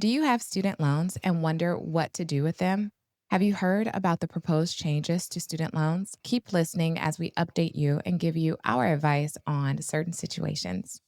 Do you have student loans and wonder what to do with them? Have you heard about the proposed changes to student loans? Keep listening as we update you and give you our advice on certain situations.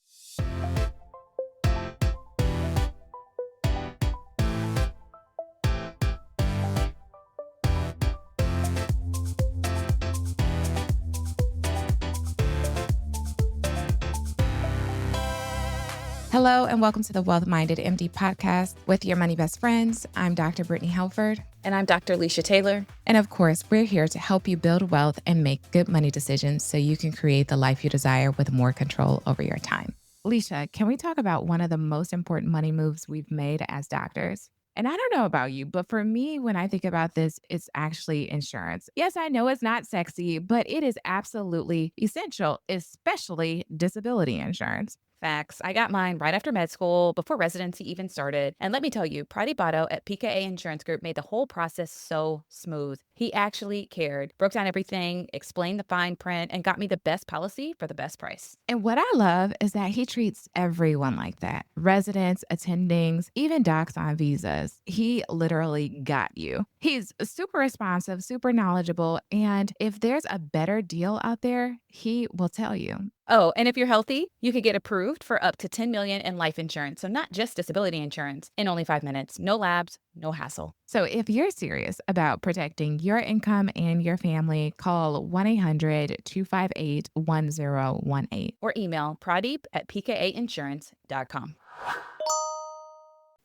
Hello, and welcome to the Wealth Minded MD podcast with your money best friends. I'm Dr. Brittany Helford. And I'm Dr. Alicia Taylor. And of course, we're here to help you build wealth and make good money decisions so you can create the life you desire with more control over your time. Alicia, can we talk about one of the most important money moves we've made as doctors? And I don't know about you, but for me, when I think about this, it's actually insurance. Yes, I know it's not sexy, but it is absolutely essential, especially disability insurance. Facts. I got mine right after med school, before residency even started. And let me tell you, Prati Botto at PKA Insurance Group made the whole process so smooth. He actually cared, broke down everything, explained the fine print, and got me the best policy for the best price. And what I love is that he treats everyone like that, residents, attendings, even docs on visas. He literally got you. He's super responsive, super knowledgeable. And if there's a better deal out there, he will tell you. Oh, and if you're healthy, you could get approved for up to $10 million in life insurance. So not just disability insurance, in only 5 minutes. No labs, no hassle. So if you're serious about protecting your income and your family, call 1-800-258-1018. Or email pradeep at pkainsurance.com.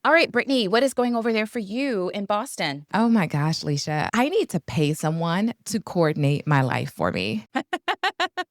All right, Brittany, what is going over there for you in Boston? Oh my gosh, Leisha, I need to pay someone to coordinate my life for me.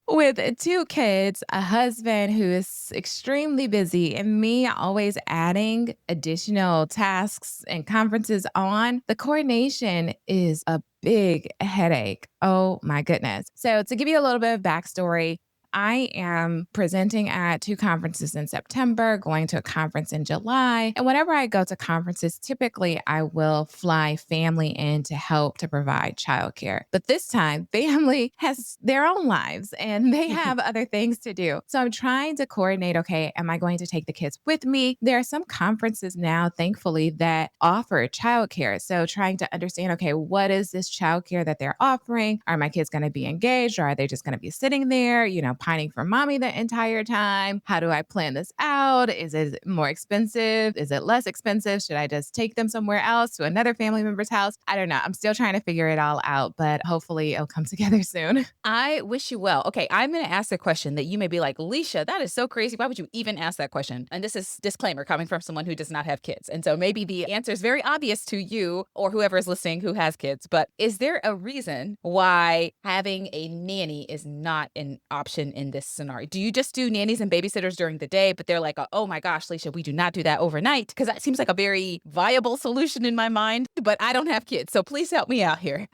With two kids, a husband who is extremely busy, and me always adding additional tasks and conferences on, the coordination is a big headache. Oh my goodness. So, to give you a little bit of backstory, I am presenting at two conferences in September, going to a conference in July. And whenever I go to conferences, typically I will fly family in to help to provide childcare. But this time, family has their own lives and they have other things to do. So I'm trying to coordinate, okay, am I going to take the kids with me? There are some conferences now, thankfully, that offer childcare. So trying to understand, okay, what is this childcare that they're offering? Are my kids going to be engaged or are they just going to be sitting there, pining for mommy the entire time? How do I plan this out? Is it more expensive? Is it less expensive? Should I just take them somewhere else to another family member's house? I don't know. I'm still trying to figure it all out, but hopefully it'll come together soon. I wish you well. Okay, I'm going to ask a question that you may be like, Alicia, that is so crazy. Why would you even ask that question? And this is disclaimer coming from someone who does not have kids. And so maybe the answer is very obvious to you or whoever is listening who has kids. But is there a reason why having a nanny is not an option in this scenario? Do you just do nannies and babysitters during the day, but they're like, oh my gosh, Alicia, we do not do that overnight? Because that seems like a very viable solution in my mind, but I don't have kids. So please help me out here.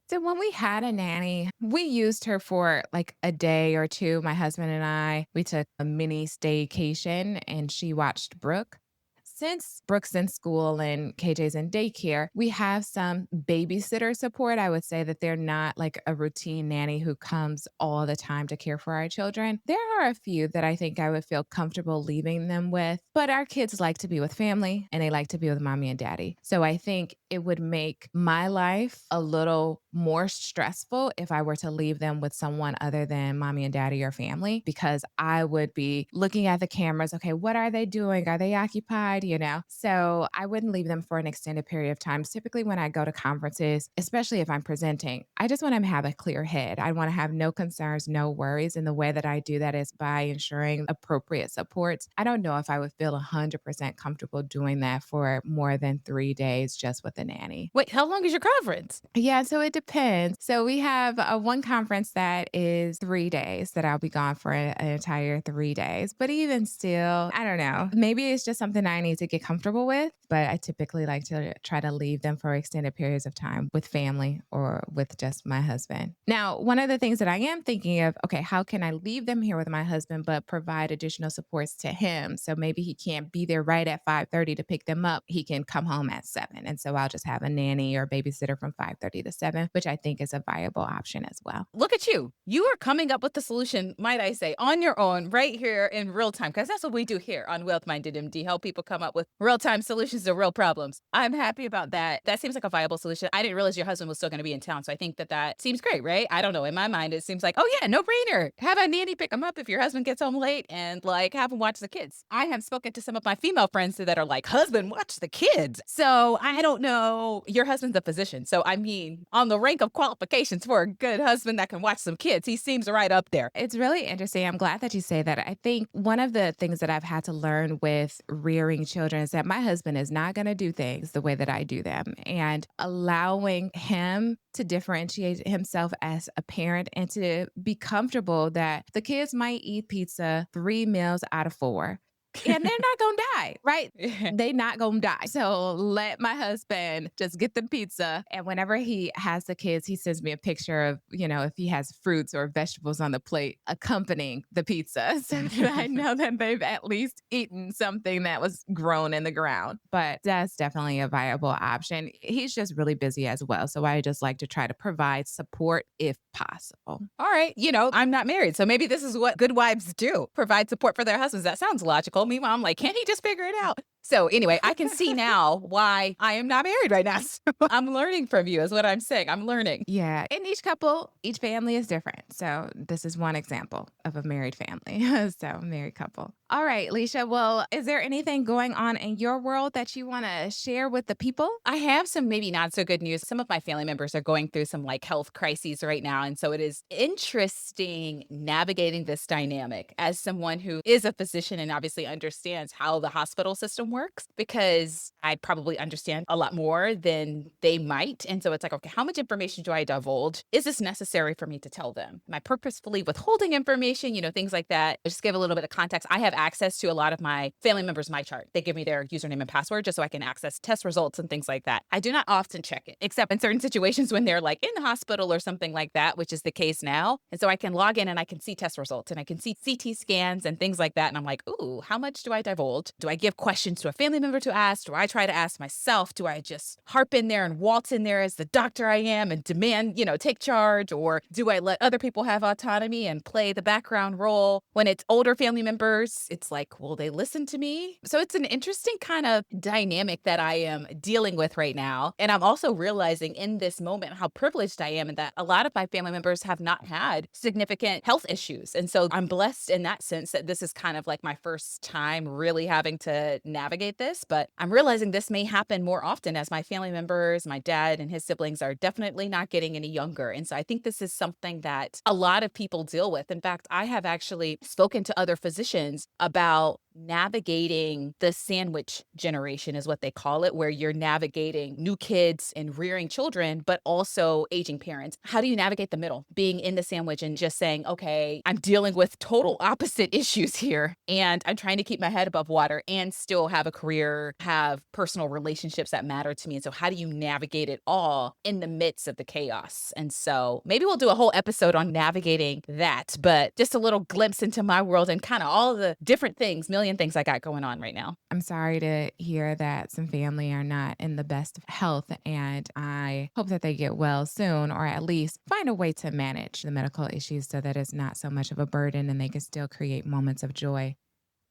So when we had a nanny, we used her for like a day or two. My husband and we took a mini staycation and she watched Brooke. Since Brooke's in school and KJ's in daycare, we have some babysitter support. I would say that they're not like a routine nanny who comes all the time to care for our children. There are a few that I think I would feel comfortable leaving them with, but our kids like to be with family and they like to be with mommy and daddy. So I think it would make my life a little more stressful if I were to leave them with someone other than mommy and daddy or family, because I would be looking at the cameras. Okay, what are they doing? Are they occupied? So I wouldn't leave them for an extended period of time. Typically, when I go to conferences, especially if I'm presenting, I just want to have a clear head. I want to have no concerns, no worries. And the way that I do that is by ensuring appropriate supports. I don't know if I would feel 100% comfortable doing that for more than 3 days just with a nanny. Wait, how long is your conference? Yeah, so it depends. So we have one conference that is 3 days that I'll be gone for an entire 3 days. But even still, I don't know. Maybe it's just something I need to get comfortable with, but I typically like to try to leave them for extended periods of time with family or with just my husband. Now, one of the things that I am thinking of, okay, how can I leave them here with my husband, but provide additional supports to him? So maybe he can't be there right at 5:30 to pick them up. He can come home at 7. And so I'll just have a nanny or babysitter from 5:30 to 7, which I think is a viable option as well. Look at you. You are coming up with the solution, might I say, on your own right here in real time, because that's what we do here on Wealth Minded MD, help people come up up with real-time solutions to real problems. I'm happy about that. That seems like a viable solution. I didn't realize your husband was still going to be in town. So I think that seems great, right? I don't know. In my mind, it seems like, oh yeah, no brainer. Have a nanny pick him up if your husband gets home late and like have him watch the kids. I have spoken to some of my female friends that are like, husband, watch the kids. So I don't know. Your husband's a physician. So I mean, on the rank of qualifications for a good husband that can watch some kids, he seems right up there. It's really interesting. I'm glad that you say that. I think one of the things that I've had to learn with rearing children is that my husband is not going to do things the way that I do them, and allowing him to differentiate himself as a parent and to be comfortable that the kids might eat pizza 3 meals out of 4 and they're not gonna die, right? They not gonna die. So let my husband just get the pizza. And whenever he has the kids, he sends me a picture of, if he has fruits or vegetables on the plate accompanying the pizza. So that I know that they've at least eaten something that was grown in the ground. But that's definitely a viable option. He's just really busy as well. So I just like to try to provide support if possible. All right. I'm not married. So maybe this is what good wives do, provide support for their husbands. That sounds logical. Meanwhile, I'm like, can't he just figure it out? So anyway, I can see now why I am not married right now. So I'm learning from you is what I'm saying. I'm learning. Yeah. And each family is different. So this is one example of a married family. So married couple. All right, Leisha. Well, is there anything going on in your world that you want to share with the people? I have some maybe not so good news. Some of my family members are going through some like health crises right now. And so it is interesting navigating this dynamic as someone who is a physician and obviously understands how the hospital system works, because I probably understand a lot more than they might. And so it's like, okay, how much information do I divulge? Is this necessary for me to tell them? Am I purposefully withholding information? Things like that. Just give a little bit of context. I have access to a lot of my family members' my chart. They give me their username and password just so I can access test results and things like that. I do not often check it, except in certain situations when they're like in the hospital or something like that, which is the case now. And so I can log in and I can see test results and I can see CT scans and things like that. And I'm like, ooh, how much do I divulge? Do I give questions to a family member to ask? Do I try to ask myself? Do I just harp in there and waltz in there as the doctor I am and demand, take charge? Or do I let other people have autonomy and play the background role? When it's older family members, it's like, will they listen to me? So it's an interesting kind of dynamic that I am dealing with right now. And I'm also realizing in this moment how privileged I am and that a lot of my family members have not had significant health issues. And so I'm blessed in that sense that this is kind of like my first time really having to navigate this. But I'm realizing this may happen more often as my family members, my dad and his siblings are definitely not getting any younger. And so I think this is something that a lot of people deal with. In fact, I have actually spoken to other physicians about navigating the sandwich generation is what they call it, where you're navigating new kids and rearing children, but also aging parents. How do you navigate the middle, being in the sandwich and just saying, okay, I'm dealing with total opposite issues here and I'm trying to keep my head above water and still have a career, have personal relationships that matter to me. And so how do you navigate it all in the midst of the chaos? And so maybe we'll do a whole episode on navigating that, but just a little glimpse into my world and kind of all the different things, million things I got going on right now. I'm sorry to hear that some family are not in the best of health, and I hope that they get well soon, or at least find a way to manage the medical issues so that it's not so much of a burden and they can still create moments of joy.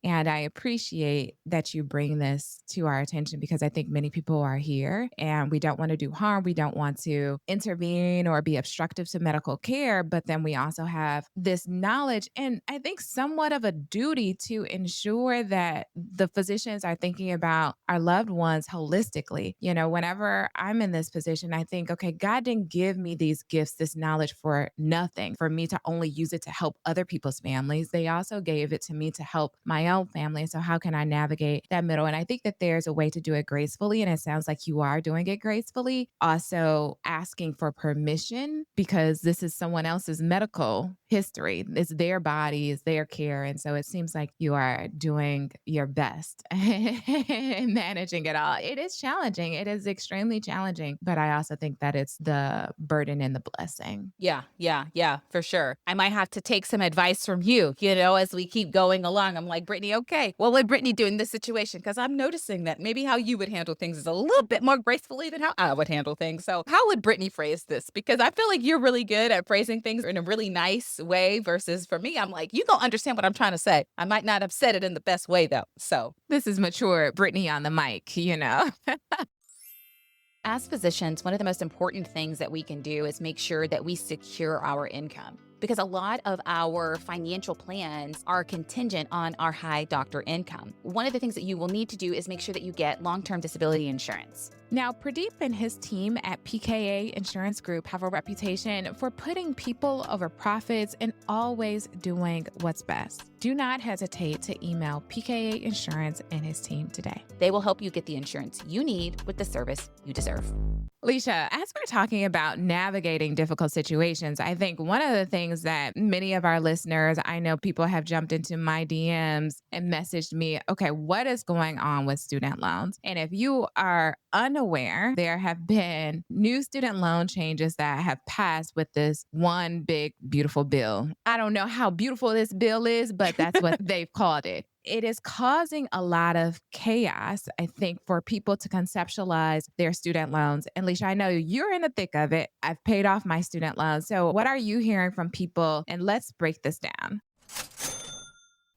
And I appreciate that you bring this to our attention because I think many people are here and we don't want to do harm. We don't want to intervene or be obstructive to medical care. But then we also have this knowledge and I think somewhat of a duty to ensure that the physicians are thinking about our loved ones holistically. Whenever I'm in this position, I think, okay, God didn't give me these gifts, this knowledge for nothing, for me to only use it to help other people's families. They also gave it to me to help my own family. So how can I navigate that middle? And I think that there's a way to do it gracefully. And it sounds like you are doing it gracefully. Also asking for permission because this is someone else's medical history. It's their body, it's their care. And so it seems like you are doing your best in managing it all. It is challenging. It is extremely challenging. But I also think that it's the burden and the blessing. Yeah, for sure. I might have to take some advice from you, as we keep going along. I'm like, Brittany, okay, what would Brittany do in this situation? Because I'm noticing that maybe how you would handle things is a little bit more gracefully than how I would handle things. So how would Brittany phrase this? Because I feel like you're really good at phrasing things in a really nice, this way versus for me, I'm like, you don't understand what I'm trying to say. I might not have said it in the best way though. So This is mature Brittany on the mic. as physicians, one of the most important things that we can do is make sure that we secure our income because a lot of our financial plans are contingent on our high doctor income. One of the things that you will need to do is make sure that you get long-term disability insurance. Now, Pradeep and his team at PKA Insurance Group have a reputation for putting people over profits and always doing what's best. Do not hesitate to email PKA Insurance and his team today. They will help you get the insurance you need with the service you deserve. Alicia, as we're talking about navigating difficult situations, I think one of the things that many of our listeners, I know people have jumped into my DMs and messaged me, okay, what is going on with student loans? And if you are unaware, there have been new student loan changes that have passed with this one big, beautiful bill. I don't know how beautiful this bill is, but that's what they've called it. It is causing a lot of chaos, I think, for people to conceptualize their student loans. And Leisha, I know you're in the thick of it. I've paid off my student loans. So what are you hearing from people? And let's break this down.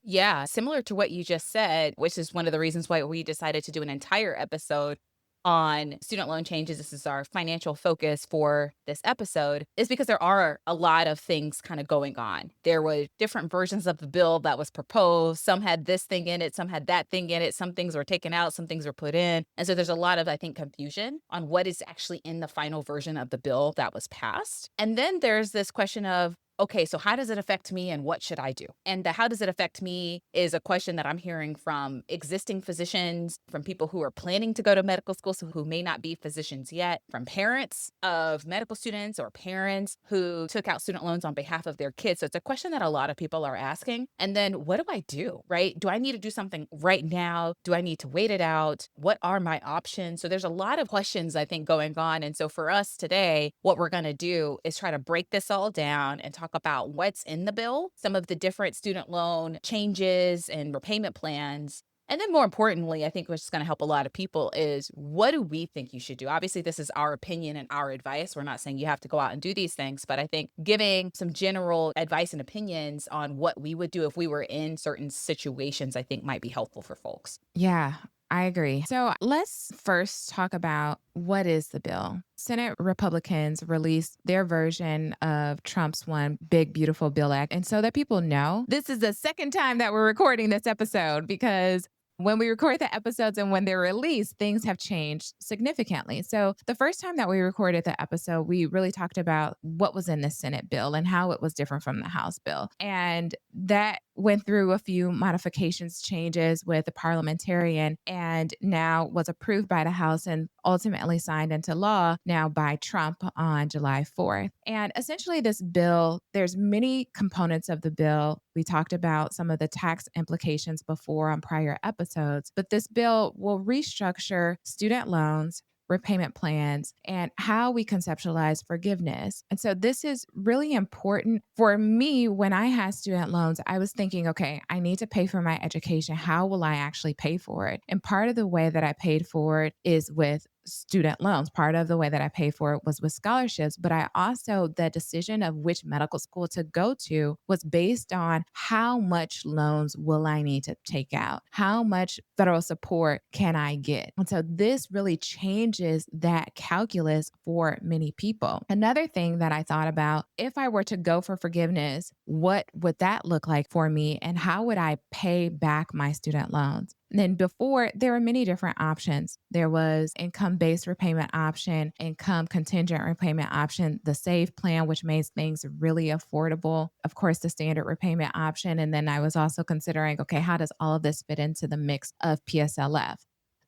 Yeah, similar to what you just said, which is one of the reasons why we decided to do an entire episode on student loan changes. This is our financial focus for this episode, is because there are a lot of things kind of going on. There were different versions of the bill that was proposed. Some had this thing in it, some had that thing in it. Some things were taken out, some things were put in. And so there's a lot of, I think, confusion on what is actually in the final version of the bill that was passed. And then there's this question of, okay, so how does it affect me and what should I do? And the how does it affect me is a question that I'm hearing from existing physicians, from people who are planning to go to medical school, so who may not be physicians yet, from parents of medical students or parents who took out student loans on behalf of their kids. So it's a question that a lot of people are asking. And then what do I do, right? Do I need to do something right now? Do I need to wait it out? What are my options? So there's a lot of questions, I think, going on. And so for us today, what we're going to do is try to break this all down and talk about what's in the bill, some of the different student loan changes and repayment plans. And then more importantly, I think what's going to help a lot of people is what do we think you should do? Obviously, this is our opinion and our advice. We're not saying you have to go out and do these things, but I think giving some general advice and opinions on what we would do if we were in certain situations, I think might be helpful for folks. Yeah, I agree. So let's first talk about what is the bill. Senate Republicans released their version of Trump's one big, beautiful bill act. And so that people know, this is the second time that we're recording this episode because when we record the episodes and when they're released, things have changed significantly. So the first time that we recorded the episode, we really talked about what was in the Senate bill and how it was different from the House bill. And that went through a few modifications, changes with the parliamentarian, and now was approved by the House and ultimately signed into law now by Trump on July 4th. And essentially this bill, there's many components of the bill. We talked about some of the tax implications before on prior episodes, but this bill will restructure student loans, repayment plans, and how we conceptualize forgiveness. And so this is really important for me. When I had student loans, I was thinking, okay, I need to pay for my education. How will I actually pay for it? And part of the way that I paid for it is with student loans. Part of the way that I paid for it was with scholarships, but I also, the decision of which medical school to go to was based on how much loans will I need to take out? How much federal support can I get? And so this really changes that calculus for many people. Another thing that I thought about, if I were to go for forgiveness, what would that look like for me? And how would I pay back my student loans? And then before, there were many different options. There was income-based repayment option, income contingent repayment option, the SAVE plan, which made things really affordable. Of course, the standard repayment option. And then I was also considering, okay, how does all of this fit into the mix of PSLF?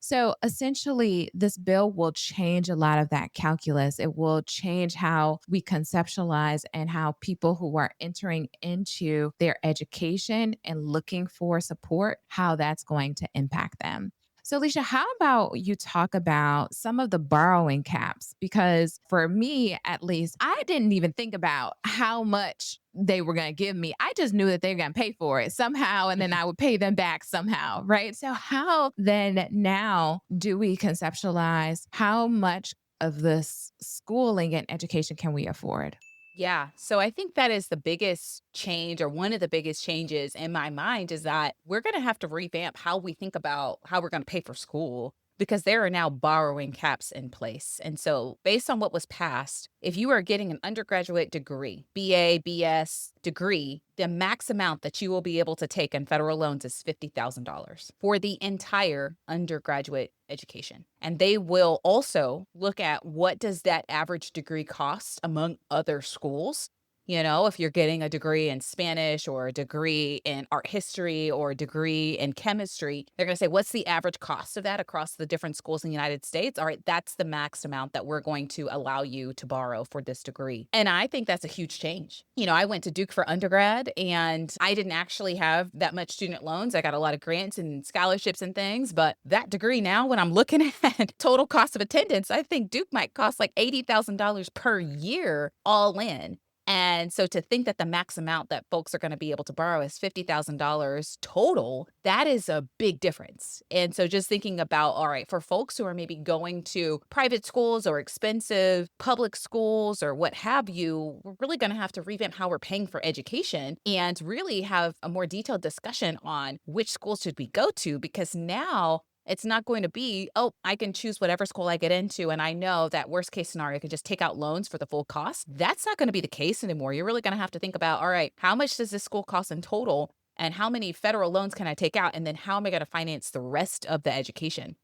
So essentially, this bill will change a lot of that calculus. It will change how we conceptualize and how people who are entering into their education and looking for support, how that's going to impact them. So, Alicia, how about you talk about some of the borrowing caps? Because for me, at least, I didn't even think about how much they were going to give me. I just knew that they were going to pay for it somehow, and then I would pay them back somehow, right? So, how then now do we conceptualize how much of this schooling and education can we afford? Yeah. So I think that is the biggest change, or one of the biggest changes in my mind, is that we're going to have to revamp how we think about how we're going to pay for school, because there are now borrowing caps in place. And so, based on what was passed, if you are getting an undergraduate degree, BA, BS degree, the max amount that you will be able to take in federal loans is $50,000 for the entire undergraduate education. And they will also look at what does that average degree cost among other schools. If you're getting a degree in Spanish or a degree in art history or a degree in chemistry, they're going to say, what's the average cost of that across the different schools in the United States? All right, that's the max amount that we're going to allow you to borrow for this degree. And I think that's a huge change. I went to Duke for undergrad, and I didn't actually have that much student loans. I got a lot of grants and scholarships and things, but that degree now, when I'm looking at total cost of attendance, I think Duke might cost like $80,000 per year all in. And so, to think that the max amount that folks are going to be able to borrow is $50,000 total, that is a big difference. And so, just thinking about, all right, for folks who are maybe going to private schools or expensive public schools or what have you, we're really going to have to revamp how we're paying for education and really have a more detailed discussion on which schools should we go to, because now it's not going to be, oh, I can choose whatever school I get into, and I know that worst case scenario, I can just take out loans for the full cost. That's not going to be the case anymore. You're really going to have to think about, all right, how much does this school cost in total? And how many federal loans can I take out? And then how am I going to finance the rest of the education?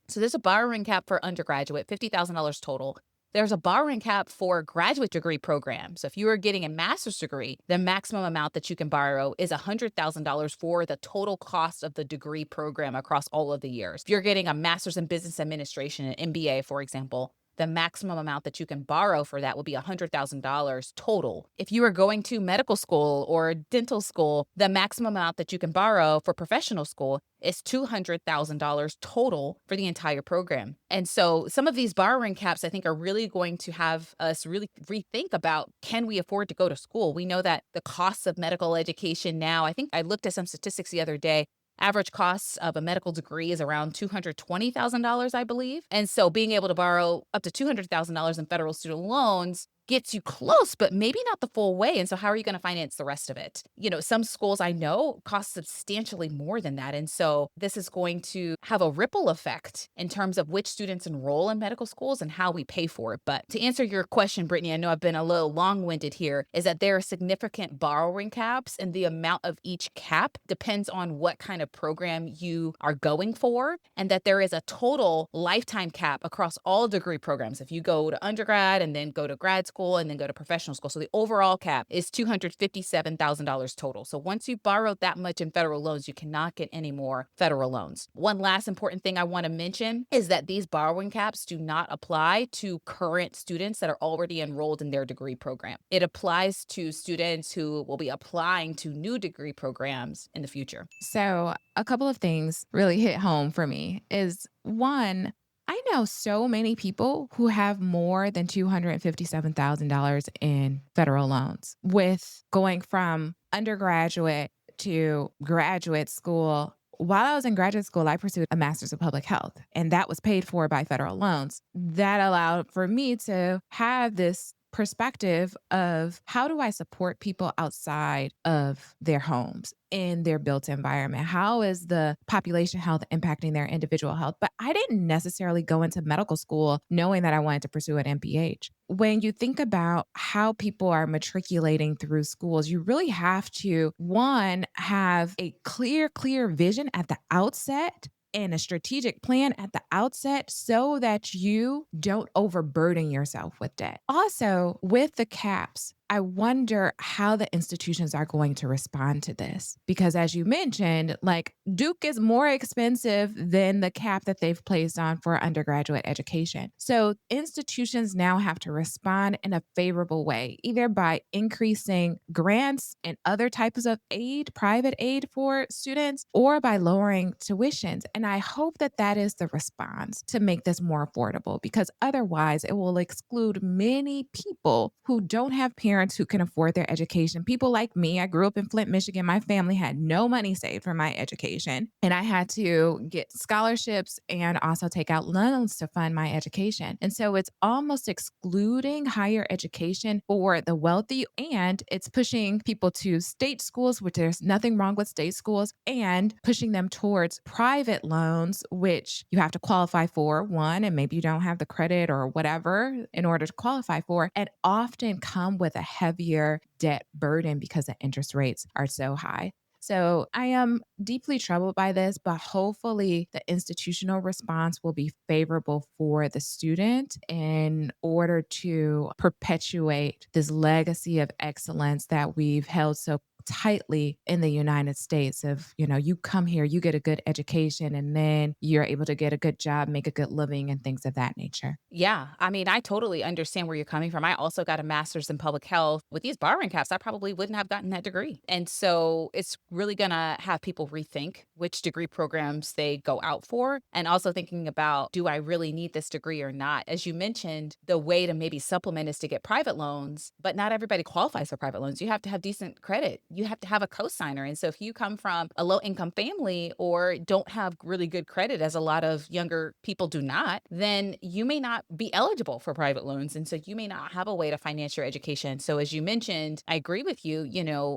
So there's a borrowing cap for undergraduate, $50,000 total. There's a borrowing cap for graduate degree programs. So if you are getting a master's degree, the maximum amount that you can borrow is $100,000 for the total cost of the degree program across all of the years. If you're getting a master's in business administration, an MBA, for example, the maximum amount that you can borrow for that will be $100,000 total. If you are going to medical school or dental school, the maximum amount that you can borrow for professional school is $200,000 total for the entire program. And so some of these borrowing caps, I think, are really going to have us really rethink about, can we afford to go to school? We know that the costs of medical education now, I think I looked at some statistics the other day, average costs of a medical degree is around $220,000, I believe. And so being able to borrow up to $200,000 in federal student loans gets you close, but maybe not the full way. And so how are you going to finance the rest of it? Some schools I know cost substantially more than that. And so this is going to have a ripple effect in terms of which students enroll in medical schools and how we pay for it. But to answer your question, Brittany, I know I've been a little long-winded here, is that there are significant borrowing caps, and the amount of each cap depends on what kind of program you are going for, and that there is a total lifetime cap across all degree programs. If you go to undergrad and then go to grad school and then go to professional school. So the overall cap is $257,000 total. So once you've borrowed that much in federal loans, you cannot get any more federal loans. One last important thing I want to mention is that these borrowing caps do not apply to current students that are already enrolled in their degree program. It applies to students who will be applying to new degree programs in the future. So, a couple of things really hit home for me is one, I know so many people who have more than $257,000 in federal loans, with going from undergraduate to graduate school. While I was in graduate school, I pursued a master's of public health, and that was paid for by federal loans. That allowed for me to have this perspective of, how do I support people outside of their homes in their built environment? How is the population health impacting their individual health? But I didn't necessarily go into medical school knowing that I wanted to pursue an MPH. When you think about how people are matriculating through schools, you really have to, one, have a clear vision at the outset and a strategic plan at the outset so that you don't overburden yourself with debt. Also, with the caps, I wonder how the institutions are going to respond to this. Because as you mentioned, like, Duke is more expensive than the cap that they've placed on for undergraduate education. So institutions now have to respond in a favorable way, either by increasing grants and other types of aid, private aid for students, or by lowering tuitions. And I hope that that is the response to make this more affordable, because otherwise it will exclude many people who don't have parents parents who can afford their education. People like me, I grew up in Flint, Michigan. My family had no money saved for my education, and I had to get scholarships and also take out loans to fund my education. And so it's almost excluding higher education for the wealthy, and it's pushing people to state schools, which there's nothing wrong with state schools, and pushing them towards private loans, which you have to qualify for, one, and maybe you don't have the credit or whatever in order to qualify for, and often come with a heavier debt burden because the interest rates are so high. So I am deeply troubled by this, but hopefully the institutional response will be favorable for the student in order to perpetuate this legacy of excellence that we've held so tightly in the United States of, you come here, you get a good education, and then you're able to get a good job, make a good living, and things of that nature. Yeah, I mean, I totally understand where you're coming from. I also got a master's in public health. With these borrowing caps, I probably wouldn't have gotten that degree. And so it's really going to have people rethink which degree programs they go out for, and also thinking about, do I really need this degree or not? As you mentioned, the way to maybe supplement is to get private loans, but not everybody qualifies for private loans. You have to have decent credit, you have to have a cosigner. And so if you come from a low income family or don't have really good credit, as a lot of younger people do not, then you may not be eligible for private loans. And so you may not have a way to finance your education. So as you mentioned, I agree with you.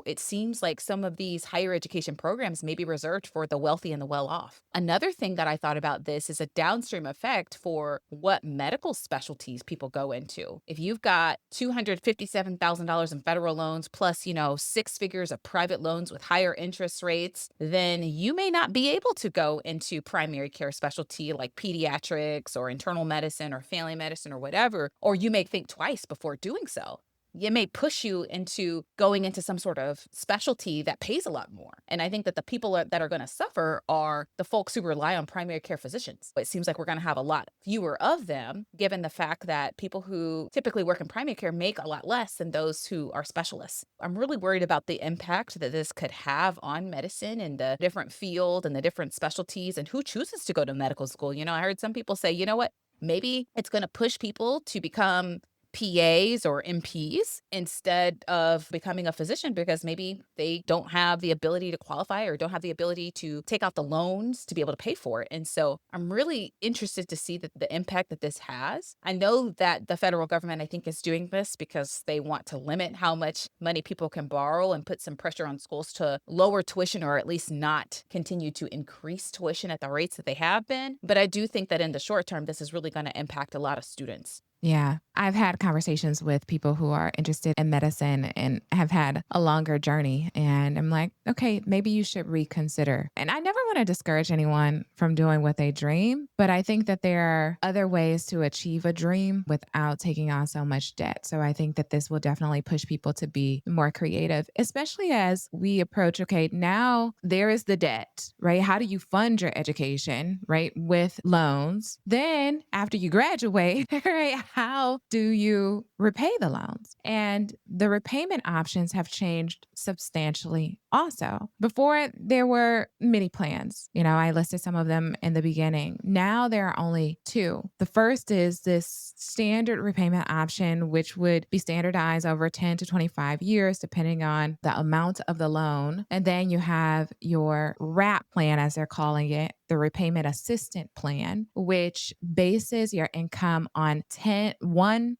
It seems like some of these higher education programs may be reserved for the wealthy and the well off. Another thing that I thought about this is a downstream effect for what medical specialties people go into. If you've got $257,000 in federal loans plus, six figures of private loans with higher interest rates, then you may not be able to go into primary care specialty like pediatrics or internal medicine or family medicine or whatever, or you may think twice before doing so. It may push you into going into some sort of specialty that pays a lot more. And I think that the people that are going to suffer are the folks who rely on primary care physicians. It seems like we're going to have a lot fewer of them, given the fact that people who typically work in primary care make a lot less than those who are specialists. I'm really worried about the impact that this could have on medicine and the different field and the different specialties and who chooses to go to medical school. I heard some people say, you know what? Maybe it's going to push people to become PAs or MPs instead of becoming a physician because maybe they don't have the ability to qualify or don't have the ability to take out the loans to be able to pay for it. And so I'm really interested to see the impact that this has. I know that the federal government, I think, is doing this because they want to limit how much money people can borrow and put some pressure on schools to lower tuition or at least not continue to increase tuition at the rates that they have been. But I do think that in the short term, this is really going to impact a lot of students. Yeah. I've had conversations with people who are interested in medicine and have had a longer journey. And I'm like, okay, maybe you should reconsider. And I never want to discourage anyone from doing what they dream, but I think that there are other ways to achieve a dream without taking on so much debt. So I think that this will definitely push people to be more creative, especially as we approach, okay, now there is the debt, right? How do you fund your education, right? With loans. Then after you graduate, right? How do you repay the loans? And the repayment options have changed substantially also. Before, there were many plans. I listed some of them in the beginning. Now there are only two. The first is this standard repayment option, which would be standardized over 10 to 25 years, depending on the amount of the loan. And then you have your WRAP plan, as they're calling it, the repayment assistant plan, which bases your income on 1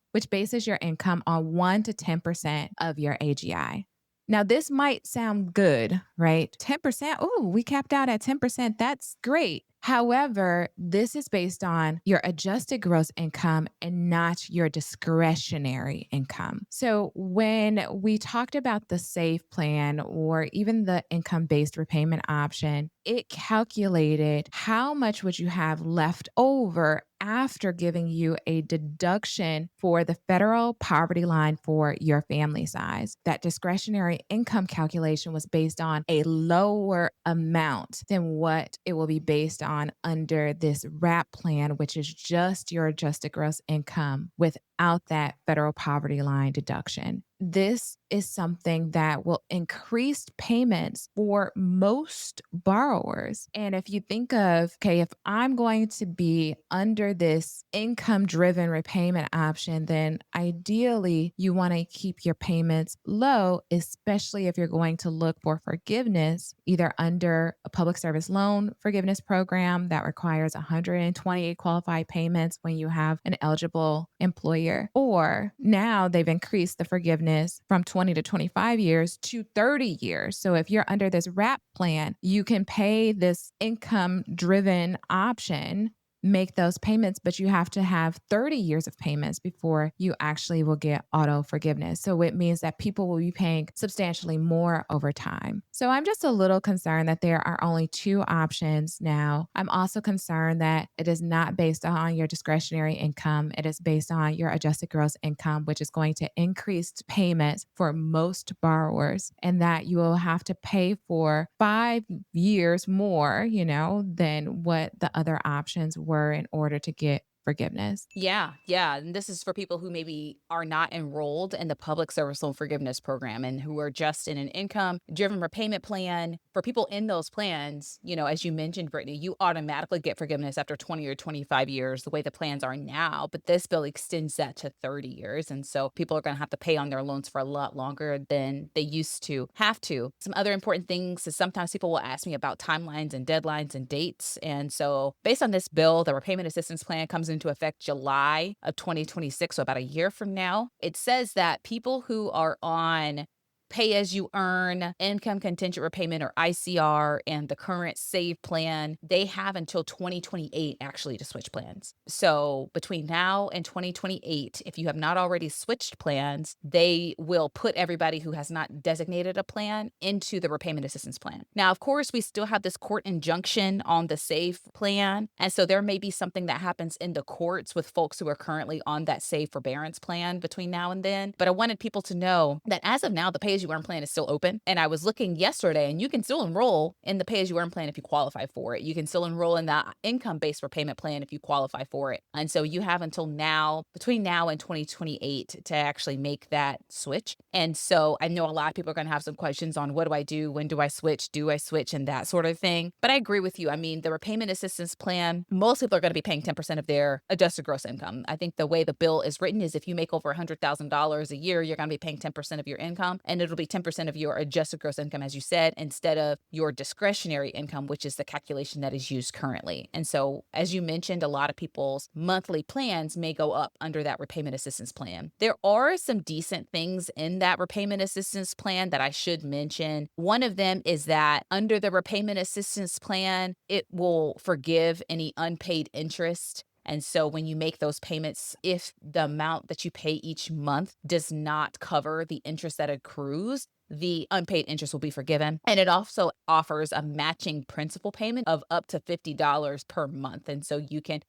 to 10% of your AGI. Now, this might sound good, right? 10%. Oh, we capped out at 10%. That's great. However, this is based on your adjusted gross income and not your discretionary income. So when we talked about the SAFE plan or even the income-based repayment option, it calculated how much would you have left over after giving you a deduction for the federal poverty line for your family size. That discretionary income calculation was based on a lower amount than what it will be based on under this WRAP plan, which is just your adjusted gross income without without that federal poverty line deduction. This is something that will increase payments for most borrowers. And if you think of, okay, if I'm going to be under this income driven repayment option, then ideally you want to keep your payments low, especially if you're going to look for forgiveness, either under a public service loan forgiveness program that requires 128 qualified payments when you have an eligible employer, or now they've increased the forgiveness from 20 to 25 years to 30 years. So if you're under this WRAP plan, you can pay this income driven option, make those payments, but you have to have 30 years of payments before you actually will get auto forgiveness. So it means that people will be paying substantially more over time. So I'm just a little concerned that there are only two options now. I'm also concerned that it is not based on your discretionary income. It is based on your adjusted gross income, which is going to increase payments for most borrowers, and that you will have to pay for 5 years more, than what the other options were in order to get forgiveness. Yeah, yeah. And this is for people who maybe are not enrolled in the public service loan forgiveness program and who are just in an income driven repayment plan. For people in those plans, as you mentioned, Brittany, you automatically get forgiveness after 20 or 25 years, the way the plans are now. But this bill extends that to 30 years. And so people are going to have to pay on their loans for a lot longer than they used to have to. Some other important things is sometimes people will ask me about timelines and deadlines and dates. And so based on this bill, the repayment assistance plan comes into effect July of 2026, so about a year from now. It says that people who are on pay as you earn, income contingent repayment or ICR, and the current save plan, they have until 2028 actually to switch plans. So between now and 2028, if you have not already switched plans, they will put everybody who has not designated a plan into the repayment assistance plan. Now, of course, we still have this court injunction on the save plan. And so there may be something that happens in the courts with folks who are currently on that save forbearance plan between now and then. But I wanted people to know that as of now, the pay as you earn plan is still open. And I was looking yesterday, and you can still enroll in the pay as you earn plan if you qualify for it. You can still enroll in the income based repayment plan if you qualify for it. And so you have until now, between now and 2028, to actually make that switch. And so I know a lot of people are going to have some questions on what do I do? When do I switch? Do I switch? And that sort of thing. But I agree with you. I mean, the repayment assistance plan, most people are going to be paying 10% of their adjusted gross income. I think the way the bill is written is if you make over $100,000 a year, you're going to be paying 10% of your income, and it'll be 10% of your adjusted gross income, as you said, instead of your discretionary income, which is the calculation that is used currently. And so, as you mentioned, a lot of people's monthly plans may go up under that repayment assistance plan. There are some decent things in that repayment assistance plan that I should mention. One of them is that under the repayment assistance plan, it will forgive any unpaid interest. And so when you make those payments, if the amount that you pay each month does not cover the interest that accrues, the unpaid interest will be forgiven. And it also offers a matching principal payment of up to $50 per month. And so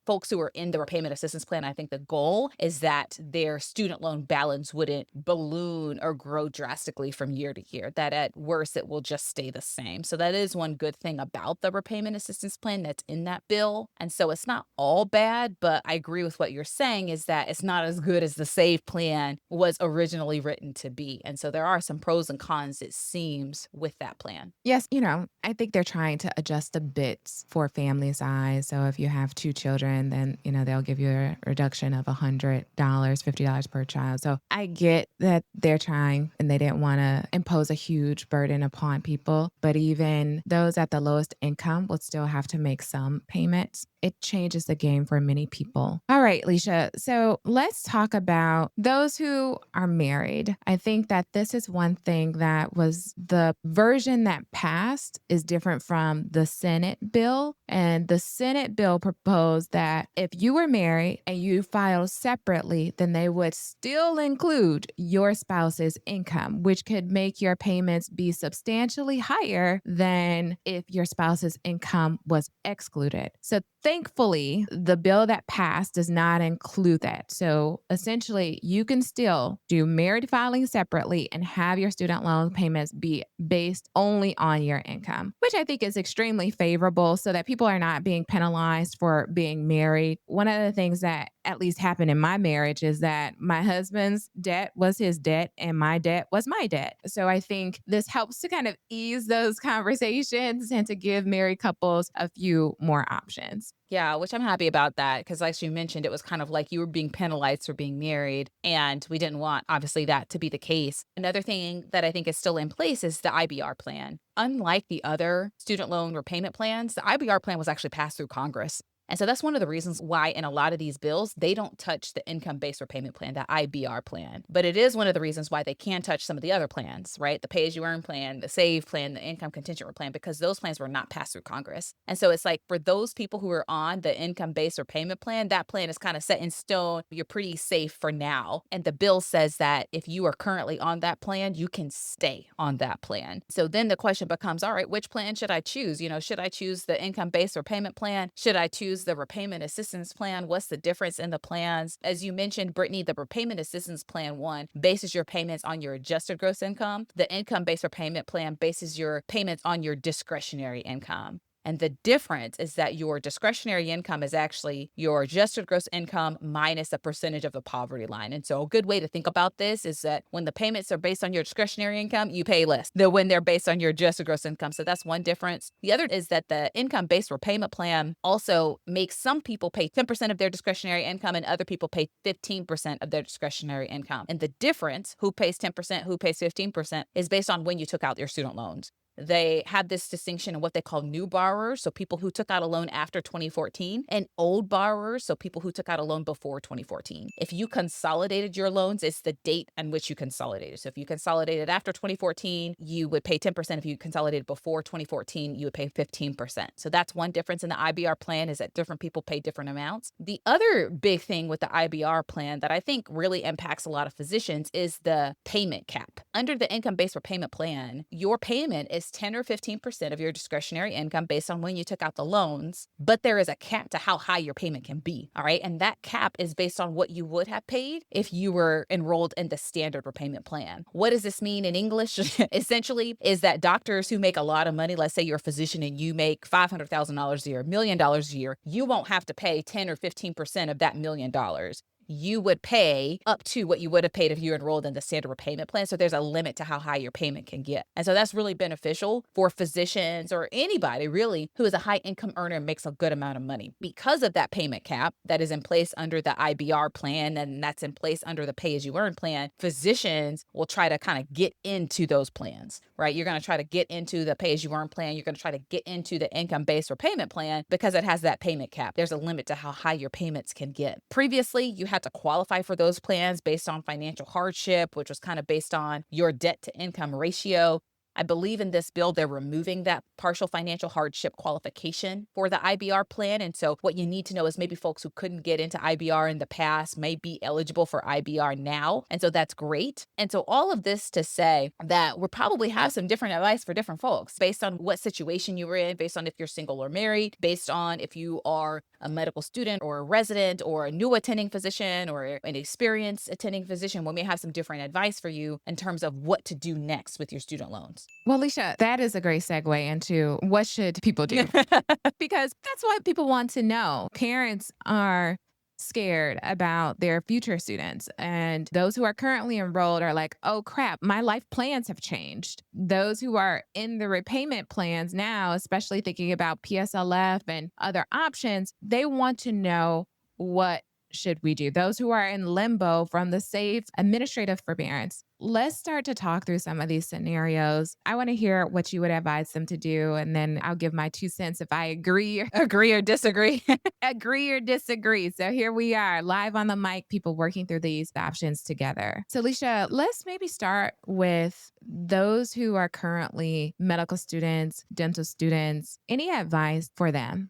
folks who are in the repayment assistance plan, I think the goal is that their student loan balance wouldn't balloon or grow drastically from year to year, that at worst it will just stay the same. So that is one good thing about the repayment assistance plan that's in that bill. And so it's not all bad, but I agree with what you're saying is that it's not as good as the SAVE plan was originally written to be. And so there are some pros and cons, it seems, with that plan. Yes, I think they're trying to adjust the bits for family size. So if you have two children, then, they'll give you a reduction of $100, $50 per child. So I get that they're trying and they didn't want to impose a huge burden upon people. But even those at the lowest income will still have to make some payments. It changes the game for many people. All right, Leisha. So let's talk about those who are married. I think that this is one thing that was the version that passed is different from the Senate bill. And the Senate bill proposed that if you were married and you filed separately, then they would still include your spouse's income, which could make your payments be substantially higher than if your spouse's income was excluded. So thankfully, the bill that passed does not include that. So essentially, you can still do married filing separately and have your student student loan payments be based only on your income, which I think is extremely favorable so that people are not being penalized for being married. One of the things that at least happened in my marriage is that my husband's debt was his debt and my debt was my debt. So I think this helps to kind of ease those conversations and to give married couples a few more options. Yeah, which I'm happy about that because, like you mentioned, it was kind of like you were being penalized for being married, and we didn't want, obviously, that to be the case. Another thing that I think is still in place is the IBR plan. Unlike the other student loan repayment plans, the IBR plan was actually passed through Congress. And so that's one of the reasons why in a lot of these bills, they don't touch the income based repayment plan, the IBR plan. But it is one of the reasons why they can touch some of the other plans, right? The pay as you earn plan, the save plan, the income contingent plan, because those plans were not passed through Congress. And so it's like for those people who are on the income based repayment plan, that plan is kind of set in stone. You're pretty safe for now. And the bill says that if you are currently on that plan, you can stay on that plan. So then the question becomes, all right, which plan should I choose? Should I choose the income based repayment plan? Should I choose the repayment assistance plan? What's the difference in the plans? As you mentioned, Brittany, the repayment assistance plan one bases your payments on your adjusted gross income. The income based repayment plan bases your payments on your discretionary income. And the difference is that your discretionary income is actually your adjusted gross income minus a percentage of the poverty line. And so a good way to think about this is that when the payments are based on your discretionary income, you pay less than when they're based on your adjusted gross income. So that's one difference. The other is that the income-based repayment plan also makes some people pay 10% of their discretionary income and other people pay 15% of their discretionary income. And the difference, who pays 10%, who pays 15%, is based on when you took out your student loans. They have this distinction in what they call new borrowers, so people who took out a loan after 2014, and old borrowers, so people who took out a loan before 2014. If you consolidated your loans, it's the date on which you consolidated. So if you consolidated after 2014, you would pay 10%. If you consolidated before 2014, you would pay 15%. So that's one difference in the IBR plan, is that different people pay different amounts. The other big thing with the IBR plan that I think really impacts a lot of physicians is the payment cap. Under the income-based repayment plan, your payment is 10 or 15% of your discretionary income based on when you took out the loans, but there is a cap to how high your payment can be, all right? And that cap is based on what you would have paid if you were enrolled in the standard repayment plan. What does this mean in English? Essentially, is that doctors who make a lot of money, let's say you're a physician and you make $500,000 a year, $1 million a year, you won't have to pay 10 or 15% of that $1 million. You would pay up to what you would have paid if you enrolled in the standard repayment plan. So there's a limit to how high your payment can get. And so that's really beneficial for physicians or anybody really who is a high income earner and makes a good amount of money. Because of that payment cap that is in place under the IBR plan and that's in place under the pay as you earn plan, physicians will try to kind of get into those plans, right? You're going to try to get into the pay as you earn plan. You're going to try to get into the income based repayment plan because it has that payment cap. There's a limit to how high your payments can get. Previously, you had to qualify for those plans based on financial hardship, which was kind of based on your debt to income ratio. I believe in this bill, they're removing that partial financial hardship qualification for the IBR plan. And so what you need to know is maybe folks who couldn't get into IBR in the past may be eligible for IBR now. And so that's great. And so all of this to say that we'll probably have some different advice for different folks based on what situation you were in, based on if you're single or married, based on if you are a medical student or a resident or a new attending physician or an experienced attending physician. We may have some different advice for you in terms of what to do next with your student loans. Well, Alicia, that is a great segue into what should people do? Because that's what people want to know. Parents are scared about their future students. And those who are currently enrolled are like, oh crap, my life plans have changed. Those who are in the repayment plans now, especially thinking about PSLF and other options, they want to know, what should we do? Those who are in limbo from the safe administrative forbearance. Let's start to talk through some of these scenarios. I want to hear what you would advise them to do, and then I'll give my 2 cents if I agree, Agree or disagree? agree or disagree. So here we are, live on the mic, people working through these options together. So, Alicia, let's maybe start with those who are currently medical students, dental students. Any advice for them?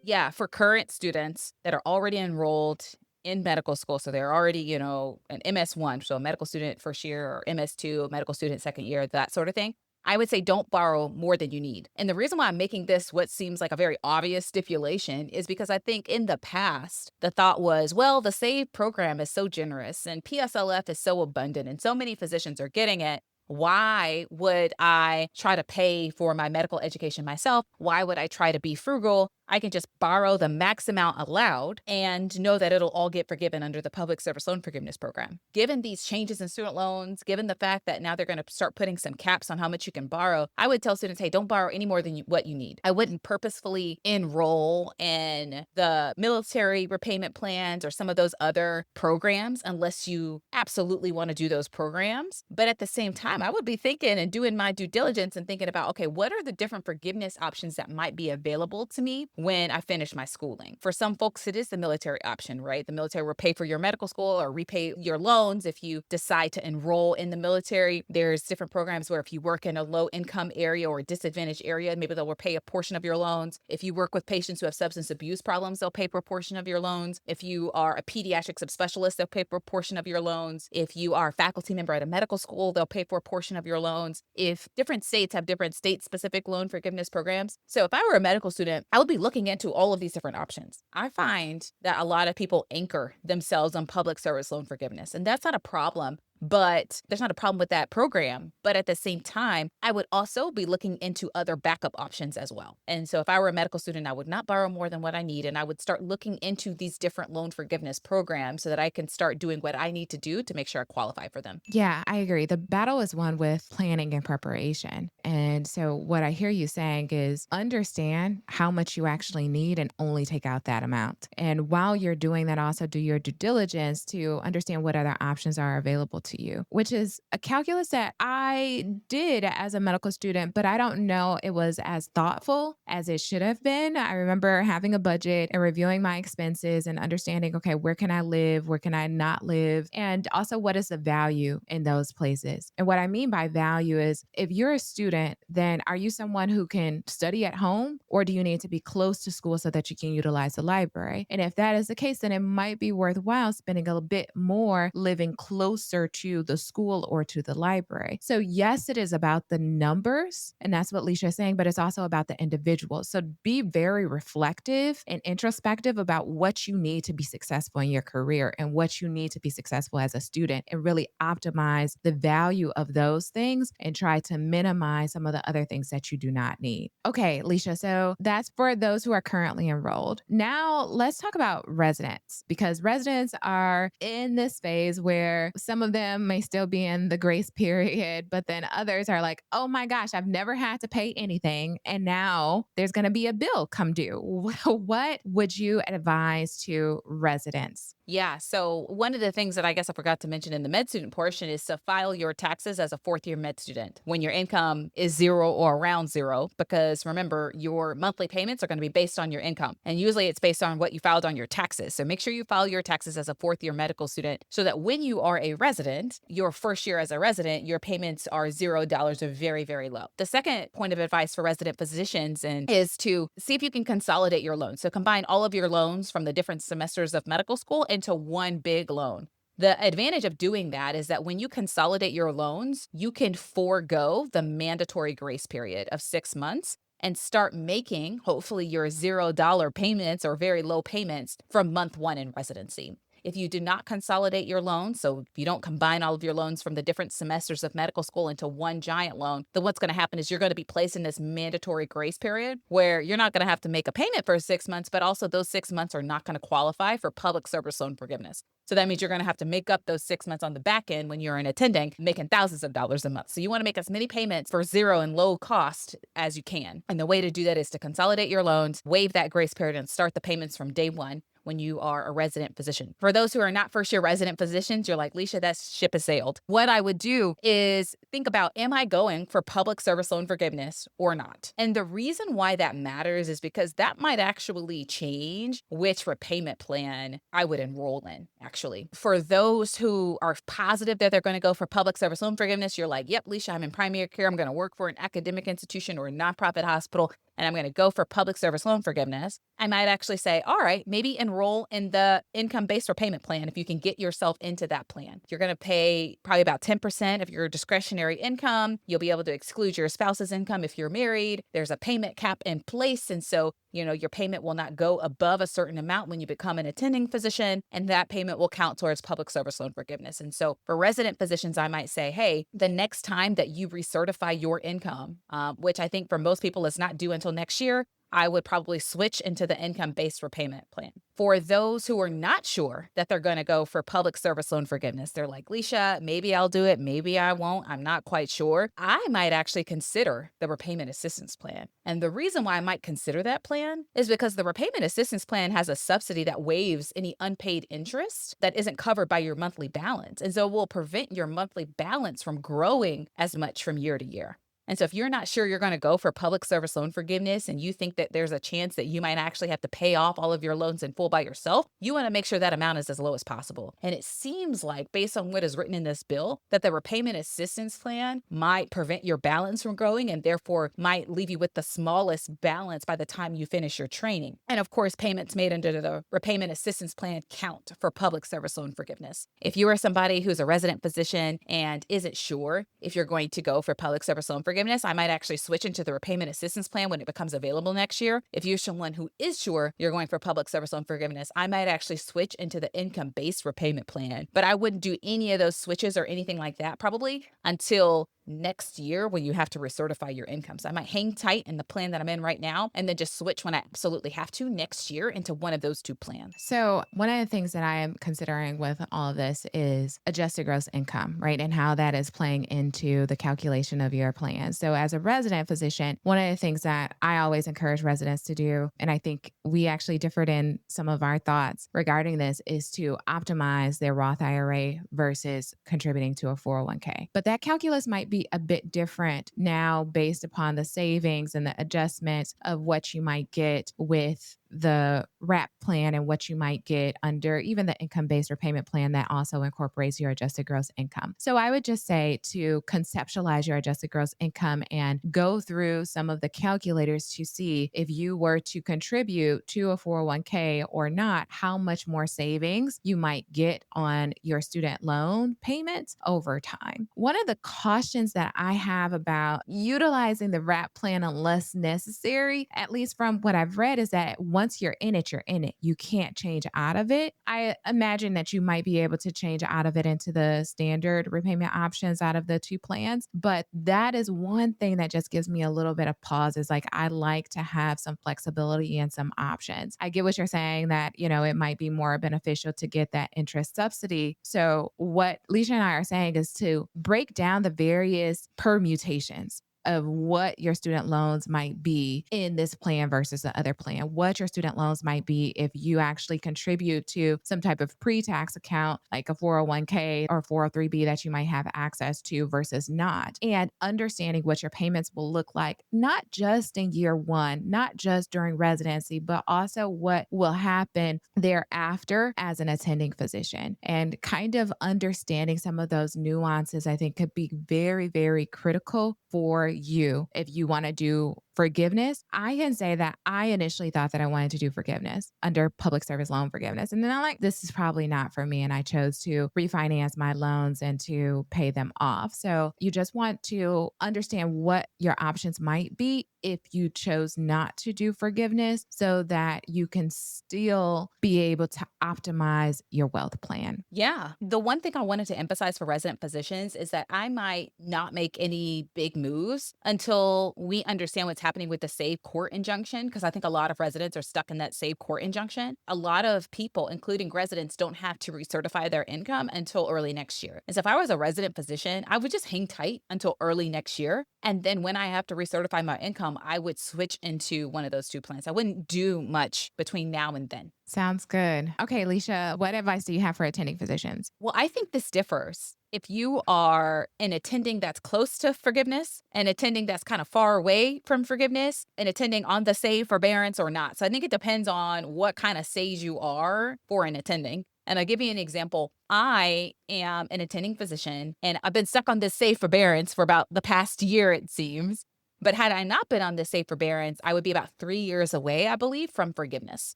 Yeah, for current students that are already enrolled in medical school, so they're already, an MS1, so a medical student first year, or MS2, a medical student second year, that sort of thing. I would say don't borrow more than you need. And the reason why I'm making this what seems like a very obvious stipulation is because I think in the past, the thought was, well, the SAVE program is so generous and PSLF is so abundant and so many physicians are getting it. Why would I try to pay for my medical education myself? Why would I try to be frugal? I can just borrow the max amount allowed and know that it'll all get forgiven under the public service loan forgiveness program. Given these changes in student loans, given the fact that now they're going to start putting some caps on how much you can borrow, I would tell students, hey, don't borrow any more than what you need. I wouldn't purposefully enroll in the military repayment plans or some of those other programs unless you absolutely want to do those programs. But at the same time, I would be thinking and doing my due diligence and thinking about, okay, what are the different forgiveness options that might be available to me when I finish my schooling? For some folks, it is the military option, right? The military will pay for your medical school or repay your loans if you decide to enroll in the military. There's different programs where if you work in a low income area or a disadvantaged area, maybe they'll repay a portion of your loans. If you work with patients who have substance abuse problems, they'll pay for a portion of your loans. If you are a pediatric subspecialist, they'll pay for a portion of your loans. If you are a faculty member at a medical school, they'll pay for a portion of your loans. If different states have different state-specific loan forgiveness programs. So if I were a medical student, I would be looking into all of these different options. I find that a lot of people anchor themselves on public service loan forgiveness, and that's not a problem. But there's not a problem with that program. But at the same time, I would also be looking into other backup options as well. And so if I were a medical student, I would not borrow more than what I need. And I would start looking into these different loan forgiveness programs so that I can start doing what I need to do to make sure I qualify for them. Yeah, I agree. The battle is one with planning and preparation. And so, what I hear you saying is understand how much you actually need and only take out that amount. And while you're doing that, also do your due diligence to understand what other options are available to you, which is a calculus that I did as a medical student, but I don't know it was as thoughtful as it should have been. I remember having a budget and reviewing my expenses and understanding, okay, where can I live? Where can I not live? And also, what is the value in those places? And what I mean by value is if you're a student, then are you someone who can study at home or do you need to be close to school so that you can utilize the library? And if that is the case, then it might be worthwhile spending a bit more living closer to the school or to the library. So, yes, it is about the numbers, and that's what Leisha is saying, but it's also about the individual. So, be very reflective and introspective about what you need to be successful in your career and what you need to be successful as a student, and really optimize the value of those things and try to minimize some of the other things that you do not need. Okay, Leisha, so that's for those who are currently enrolled. Now, let's talk about residents because residents are in this phase where some of them may still be in the grace period, but then others are like, oh my gosh, I've never had to pay anything. And now there's going to be a bill come due. What would you advise to residents? Yeah. So one of the things that I guess I forgot to mention in the med student portion is to file your taxes as a fourth year med student when your income is zero or around zero, because remember, your monthly payments are going to be based on your income. And usually it's based on what you filed on your taxes. So make sure you file your taxes as a fourth year medical student so that when you are a resident, your first year as a resident, your payments are $0 or very, very low. The second point of advice for resident physicians is to see if you can consolidate your loans. So combine all of your loans from the different semesters of medical school into one big loan. The advantage of doing that is that when you consolidate your loans, you can forego the mandatory grace period of 6 months and start making, hopefully, your $0 payments or very low payments from month one in residency. If you do not consolidate your loans, so if you don't combine all of your loans from the different semesters of medical school into one giant loan, then what's going to happen is you're going to be placed in this mandatory grace period where you're not going to have to make a payment for 6 months, but also those 6 months are not going to qualify for public service loan forgiveness. So that means you're going to have to make up those 6 months on the back end when you're an attending, making thousands of dollars a month. So you want to make as many payments for zero and low cost as you can. And the way to do that is to consolidate your loans, waive that grace period, and start the payments from day one when you are a resident physician. For those who are not first year resident physicians, you're like, Leisha, that ship has sailed. What I would do is think about, am I going for public service loan forgiveness or not? And the reason why that matters is because that might actually change which repayment plan I would enroll in, actually. For those who are positive that they're going to go for public service loan forgiveness, you're like, yep, Leisha, I'm in primary care. I'm going to work for an academic institution or a nonprofit hospital. and I'm going to go for public service loan forgiveness, I might actually say, all right, maybe enroll in the income-based repayment plan if you can get yourself into that plan. You're going to pay probably about 10% of your discretionary income. You'll be able to exclude your spouse's income if you're married. There's a payment cap in place. And so, your payment will not go above a certain amount when you become an attending physician, and that payment will count towards public service loan forgiveness. And so for resident physicians, I might say, hey, the next time that you recertify your income, which I think for most people is not due until next year, I would probably switch into the income-based repayment plan. For those who are not sure that they're going to go for public service loan forgiveness, they're like, Leisha, maybe I'll do it, maybe I won't, I'm not quite sure. I might actually consider the repayment assistance plan. And the reason why I might consider that plan is because the repayment assistance plan has a subsidy that waives any unpaid interest that isn't covered by your monthly balance. And so it will prevent your monthly balance from growing as much from year to year. And so if you're not sure you're going to go for public service loan forgiveness and you think that there's a chance that you might actually have to pay off all of your loans in full by yourself, you want to make sure that amount is as low as possible. And it seems like, based on what is written in this bill, that the repayment assistance plan might prevent your balance from growing and therefore might leave you with the smallest balance by the time you finish your training. And of course, payments made under the repayment assistance plan count for public service loan forgiveness. If you are somebody who's a resident physician and isn't sure if you're going to go for public service loan forgiveness, I might actually switch into the repayment assistance plan when it becomes available next year. If you're someone who is sure you're going for public service loan forgiveness, I might actually switch into the income-based repayment plan. But I wouldn't do any of those switches or anything like that probably until next year when you have to recertify your income. So I might hang tight in the plan that I'm in right now and then just switch when I absolutely have to next year into one of those two plans. So, one of the things that I am considering with all of this is adjusted gross income, right? And how that is playing into the calculation of your plan. So, as a resident physician, one of the things that I always encourage residents to do, and I think we actually differed in some of our thoughts regarding this, is to optimize their Roth IRA versus contributing to a 401k. But that calculus might be a bit different now based upon the savings and the adjustments of what you might get with the WRAP plan and what you might get under even the income-based repayment plan that also incorporates your adjusted gross income. So I would just say to conceptualize your adjusted gross income and go through some of the calculators to see if you were to contribute to a 401k or not, how much more savings you might get on your student loan payments over time. One of the cautions that I have about utilizing the WRAP plan unless necessary, at least from what I've read, is that once you're in it, you're in it. You can't change out of it. I imagine that you might be able to change out of it into the standard repayment options out of the two plans. But that is one thing that just gives me a little bit of pause is like, I like to have some flexibility and some options. I get what you're saying that, it might be more beneficial to get that interest subsidy. So what Leisha and I are saying is to break down the various permutations of what your student loans might be in this plan versus the other plan, what your student loans might be if you actually contribute to some type of pre-tax account like a 401k or 403b that you might have access to versus not, and understanding what your payments will look like, not just in year one, not just during residency, but also what will happen thereafter as an attending physician. And kind of understanding some of those nuances, I think, could be very, very critical for you if you want to do forgiveness. I can say that I initially thought that I wanted to do forgiveness under public service loan forgiveness. And then I'm like, this is probably not for me. And I chose to refinance my loans and to pay them off. So you just want to understand what your options might be if you chose not to do forgiveness so that you can still be able to optimize your wealth plan. Yeah. The one thing I wanted to emphasize for resident physicians is that I might not make any big moves until we understand what's happening with the save court injunction, because I think a lot of residents are stuck in that save court injunction. A lot of people, including residents, don't have to recertify their income until early next year. And so if I was a resident physician, I would just hang tight until early next year. And then when I have to recertify my income, I would switch into one of those two plans. I wouldn't do much between now and then. Sounds good. Okay, Leisha, what advice do you have for attending physicians? Well, I think this differs. If you are an attending that's close to forgiveness, an attending that's kind of far away from forgiveness, and attending on the save forbearance or not. So I think it depends on what kind of sage you are for an attending. And I'll give you an example. I am an attending physician, and I've been stuck on this save forbearance for about the past year, it seems. But had I not been on this safe forbearance, I would be about 3 years away, I believe, from forgiveness.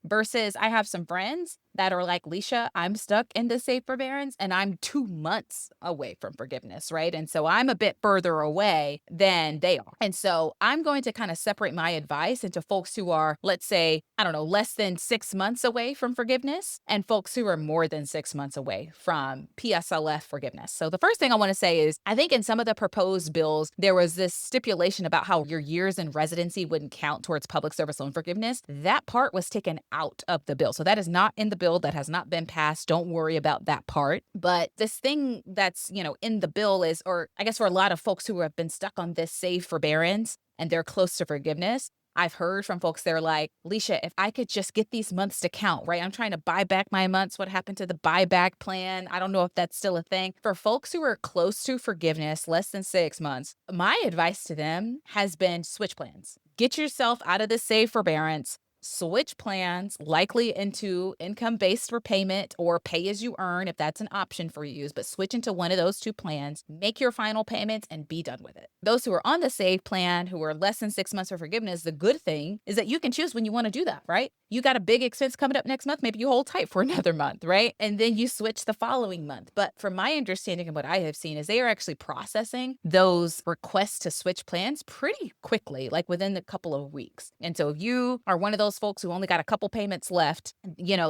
Versus I have some friends that are like, Leisha, I'm stuck in the safe forbearance and I'm 2 months away from forgiveness, right? And so I'm a bit further away than they are. And so I'm going to kind of separate my advice into folks who are, let's say, I don't know, less than 6 months away from forgiveness and folks who are more than 6 months away from PSLF forgiveness. So the first thing I want to say is I think in some of the proposed bills, there was this stipulation about how your years in residency wouldn't count towards public service loan forgiveness. That part was taken out of the bill. So that is not in the bill. That has not been passed. Don't worry about that part. But this thing that's, in the bill is, or I guess for a lot of folks who have been stuck on this safe forbearance and they're close to forgiveness, I've heard from folks, they're like, Leisha, if I could just get these months to count, right? I'm trying to buy back my months. What happened to the buyback plan? I don't know if that's still a thing. For folks who are close to forgiveness, less than 6 months, my advice to them has been switch plans. Get yourself out of the safe forbearance. Switch plans, likely into income based repayment or pay as you earn if that's an option for you, but switch into one of those two plans, make your final payments, and be done with it. Those who are on the SAVE plan, who are less than 6 months for forgiveness, the good thing is that you can choose when you want to do that, right? You got a big expense coming up next month, maybe you hold tight for another month, right? And then you switch the following month. But from my understanding and what I have seen is they are actually processing those requests to switch plans pretty quickly, like within a couple of weeks. And so if you are one of those folks who only got a couple payments left,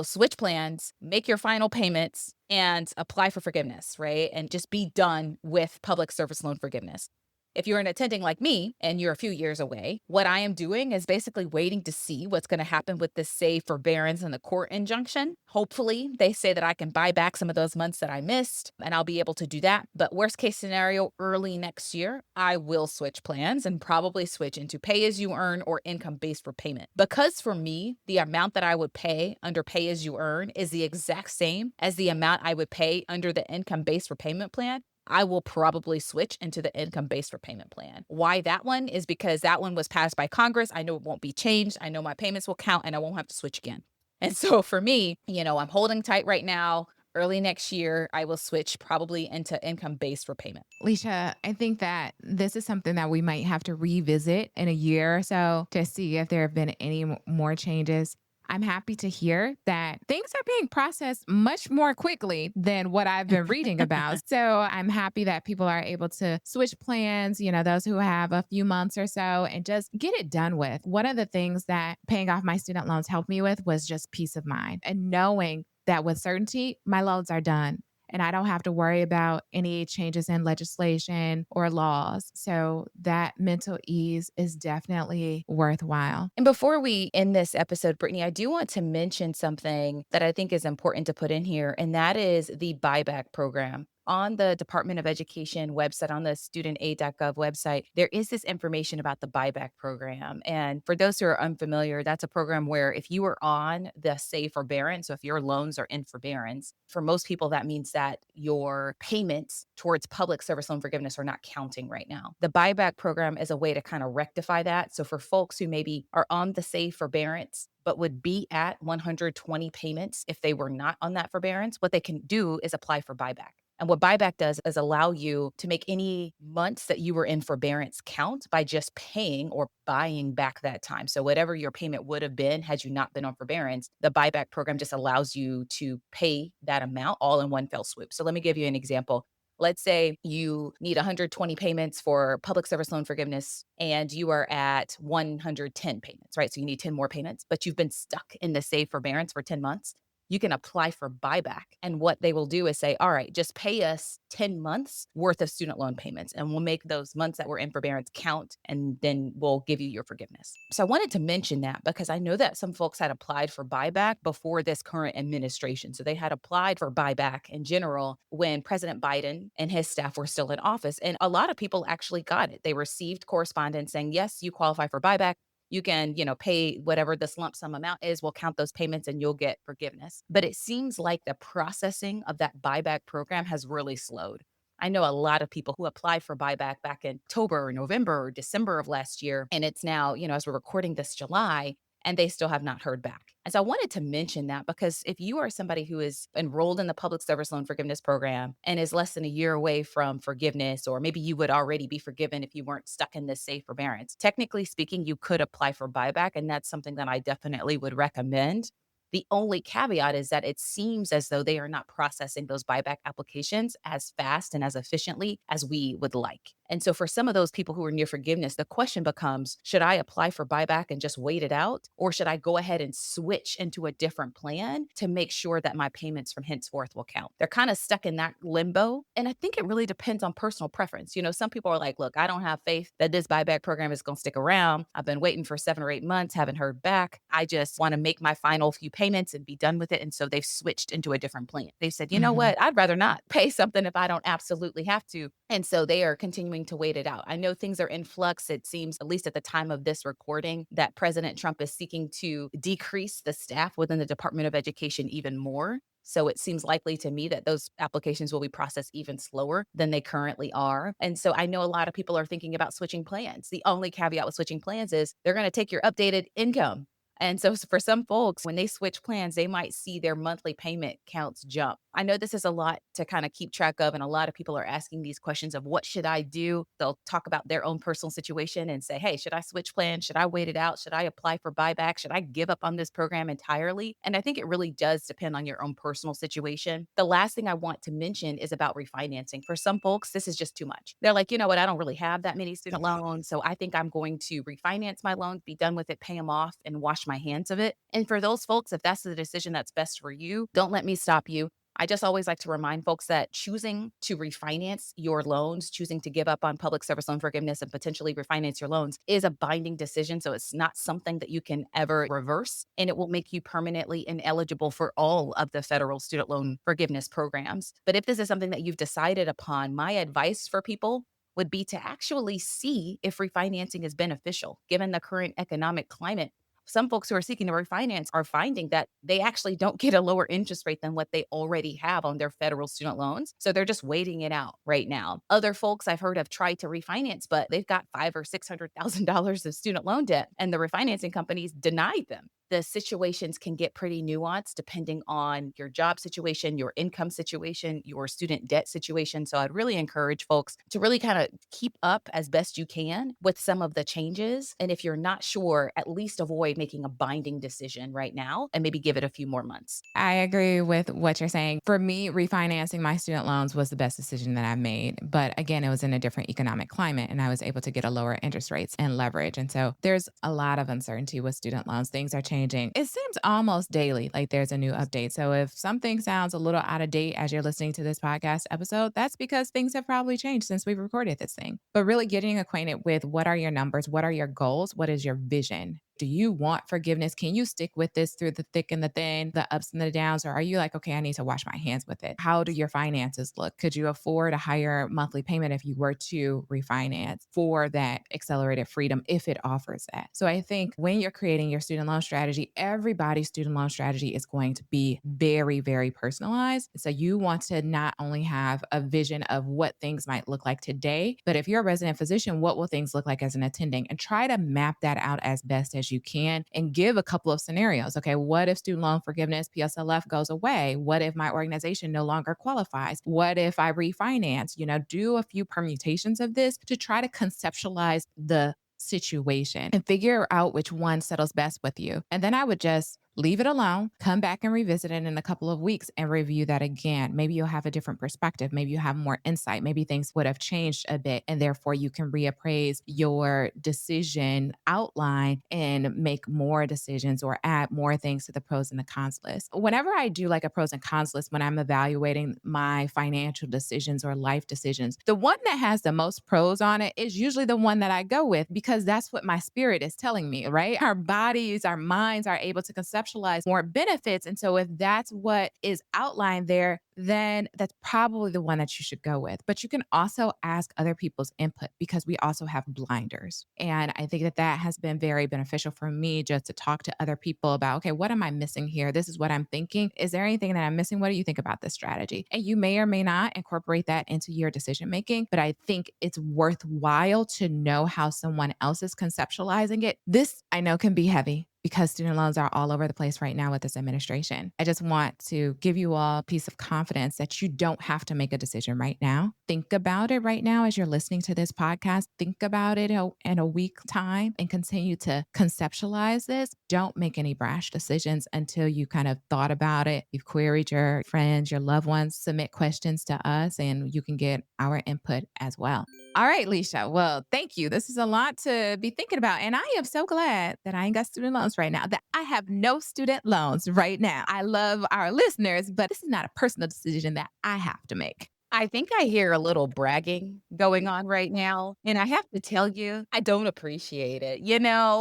switch plans, make your final payments and apply for forgiveness, right? And just be done with public service loan forgiveness. If you're an attending like me and you're a few years away, what I am doing is basically waiting to see what's going to happen with this save forbearance and the court injunction. Hopefully, they say that I can buy back some of those months that I missed and I'll be able to do that. But worst case scenario, early next year, I will switch plans and probably switch into pay as you earn or income based repayment. Because for me, the amount that I would pay under pay as you earn is the exact same as the amount I would pay under the income based repayment plan. I will probably switch into the income-based repayment plan. Why that one is because that one was passed by Congress. I know it won't be changed. I know my payments will count and I won't have to switch again. And so for me, I'm holding tight right now. Early next year, I will switch probably into income-based repayment. Leisha, I think that this is something that we might have to revisit in a year or so to see if there have been any more changes. I'm happy to hear that things are being processed much more quickly than what I've been reading about. So I'm happy that people are able to switch plans, those who have a few months or so and just get it done with. One of the things that paying off my student loans helped me with was just peace of mind and knowing that with certainty, my loans are done and I don't have to worry about any changes in legislation or laws. So that mental ease is definitely worthwhile. And before we end this episode, Brittany, I do want to mention something that I think is important to put in here, and that is the buyback program. On the Department of Education website, on the studentaid.gov website, there is this information about the buyback program. And for those who are unfamiliar, that's a program where if you are on the safe forbearance, so if your loans are in forbearance, for most people, that means that your payments towards public service loan forgiveness are not counting right now. The buyback program is a way to kind of rectify that. So for folks who maybe are on the safe forbearance, but would be at 120 payments if they were not on that forbearance, what they can do is apply for buyback. And what buyback does is allow you to make any months that you were in forbearance count by just paying or buying back that time. So whatever your payment would have been had you not been on forbearance, the buyback program just allows you to pay that amount all in one fell swoop. So let me give you an example. Let's say you need 120 payments for public service loan forgiveness and you are at 110 payments, right? So you need 10 more payments, but you've been stuck in the safe forbearance for 10 months. You can apply for buyback. And what they will do is say, all right, just pay us 10 months worth of student loan payments and we'll make those months that were in forbearance count and then we'll give you your forgiveness. So I wanted to mention that because I know that some folks had applied for buyback before this current administration. So they had applied for buyback in general when President Biden and his staff were still in office. And a lot of people actually got it. They received correspondence saying, yes, you qualify for buyback. You can, pay whatever this lump sum amount is. We'll count those payments and you'll get forgiveness. But it seems like the processing of that buyback program has really slowed. I know a lot of people who applied for buyback back in October or November or December of last year. And it's now, as we're recording this July, and they still have not heard back. And so I wanted to mention that because if you are somebody who is enrolled in the public service loan forgiveness program and is less than a year away from forgiveness, or maybe you would already be forgiven if you weren't stuck in this safe forbearance, technically speaking, you could apply for buyback. And that's something that I definitely would recommend. The only caveat is that it seems as though they are not processing those buyback applications as fast and as efficiently as we would like. And so, for some of those people who are near forgiveness, the question becomes, should I apply for buyback and just wait it out? Or should I go ahead and switch into a different plan to make sure that my payments from henceforth will count? They're kind of stuck in that limbo. And I think it really depends on personal preference. Some people are like, look, I don't have faith that this buyback program is going to stick around. I've been waiting for 7 or 8 months, haven't heard back. I just want to make my final few payments and be done with it. And so they've switched into a different plan. They said, you know Mhm. what? I'd rather not pay something if I don't absolutely have to. And so they are continuing to wait it out. I know things are in flux. It seems, at least at the time of this recording, that President Trump is seeking to decrease the staff within the Department of Education even more. So it seems likely to me that those applications will be processed even slower than they currently are. And so I know a lot of people are thinking about switching plans. The only caveat with switching plans is they're going to take your updated income. And so for some folks, when they switch plans, they might see their monthly payment counts jump. I know this is a lot to kind of keep track of, and a lot of people are asking these questions of what should I do? They'll talk about their own personal situation and say, hey, should I switch plans? Should I wait it out? Should I apply for buyback? Should I give up on this program entirely? And I think it really does depend on your own personal situation. The last thing I want to mention is about refinancing. For some folks, this is just too much. They're like, you know what? I don't really have that many student loans. So I think I'm going to refinance my loans, be done with it, pay them off, and wash my hands of it. And for those folks, if that's the decision that's best for you, don't let me stop you. I just always like to remind folks that choosing to refinance your loans, choosing to give up on public service loan forgiveness and potentially refinance your loans is a binding decision. So it's not something that you can ever reverse, and it will make you permanently ineligible for all of the federal student loan forgiveness programs. But if this is something that you've decided upon, my advice for people would be to actually see if refinancing is beneficial given the current economic climate. Some folks who are seeking to refinance are finding that they actually don't get a lower interest rate than what they already have on their federal student loans. So they're just waiting it out right now. Other folks I've heard have tried to refinance, but they've got $500,000 or $600,000 of student loan debt, and the refinancing companies denied them. The situations can get pretty nuanced depending on your job situation, your income situation, your student debt situation. So I'd really encourage folks to really kind of keep up as best you can with some of the changes. And if you're not sure, at least avoid making a binding decision right now and maybe give it a few more months. I agree with what you're saying. For me, refinancing my student loans was the best decision that I made. But again, it was in a different economic climate and I was able to get a lower interest rates and leverage. And so there's a lot of uncertainty with student loans. Things are changing. It seems almost daily like there's a new update. So if something sounds a little out of date as you're listening to this podcast episode, that's because things have probably changed since we've recorded this thing. But really getting acquainted with what are your numbers? What are your goals? What is your vision? Do you want forgiveness? Can you stick with this through the thick and the thin, the ups and the downs? Or are you like, okay, I need to wash my hands with it? How do your finances look? Could you afford a higher monthly payment if you were to refinance for that accelerated freedom if it offers that? So I think when you're creating your student loan strategy, everybody's student loan strategy is going to be very, very personalized. So you want to not only have a vision of what things might look like today, but if you're a resident physician, what will things look like as an attending? And try to map that out as best as you can and give a couple of scenarios. Okay, what if student loan forgiveness, PSLF goes away? What if my organization no longer qualifies? What if I refinance? Do a few permutations of this to try to conceptualize the situation and figure out which one settles best with you. And then I would just leave it alone, come back and revisit it in a couple of weeks and review that again. Maybe you'll have a different perspective. Maybe you have more insight. Maybe things would have changed a bit, and therefore you can reappraise your decision outline and make more decisions or add more things to the pros and the cons list. Whenever I do like a pros and cons list, when I'm evaluating my financial decisions or life decisions, the one that has the most pros on it is usually the one that I go with because that's what my spirit is telling me, right? Our bodies, our minds are able to conceptualize more benefits. And so if that's what is outlined there, then that's probably the one that you should go with. But you can also ask other people's input because we also have blinders. And I think that that has been very beneficial for me just to talk to other people about, okay, what am I missing here? This is what I'm thinking. Is there anything that I'm missing? What do you think about this strategy? And you may or may not incorporate that into your decision making, but I think it's worthwhile to know how someone else is conceptualizing it. This I know can be heavy. because student loans are all over the place right now with this administration. I just want to give you all a piece of confidence that you don't have to make a decision right now. Think about it right now as you're listening to this podcast. Think about it in a week time and continue to conceptualize this. Don't make any brash decisions until you kind of thought about it. You've queried your friends, your loved ones, submit questions to us, and you can get our input as well. All right, Leisha. Well, thank you. This is a lot to be thinking about. And I am so glad that I ain't got student loans right now, that I have no student loans right now. I love our listeners, but this is not a personal decision that I have to make. I think I hear a little bragging going on right now. And I have to tell you, I don't appreciate it.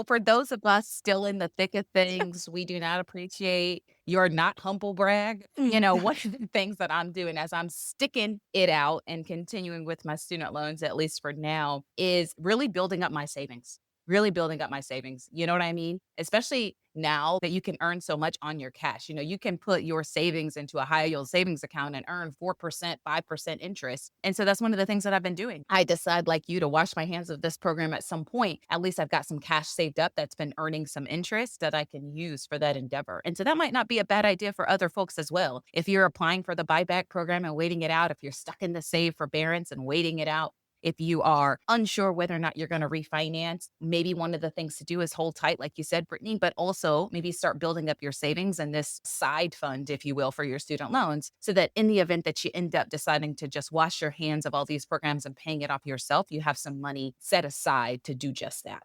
For those of us still in the thick of things, we do not appreciate your not humble brag. One of the things that I'm doing as I'm sticking it out and continuing with my student loans, at least for now, is really building up my savings. Really building up my savings. You know what I mean? Especially now that you can earn so much on your cash. You can put your savings into a high yield savings account and earn 4%, 5% interest. And so that's one of the things that I've been doing. I decide, like you, to wash my hands of this program at some point. At least I've got some cash saved up that's been earning some interest that I can use for that endeavor. And so that might not be a bad idea for other folks as well. If you're applying for the buyback program and waiting it out, if you're stuck in the save forbearance and waiting it out, if you are unsure whether or not you're going to refinance, maybe one of the things to do is hold tight, like you said, Brittany, but also maybe start building up your savings and this side fund, if you will, for your student loans, so that in the event that you end up deciding to just wash your hands of all these programs and paying it off yourself, you have some money set aside to do just that.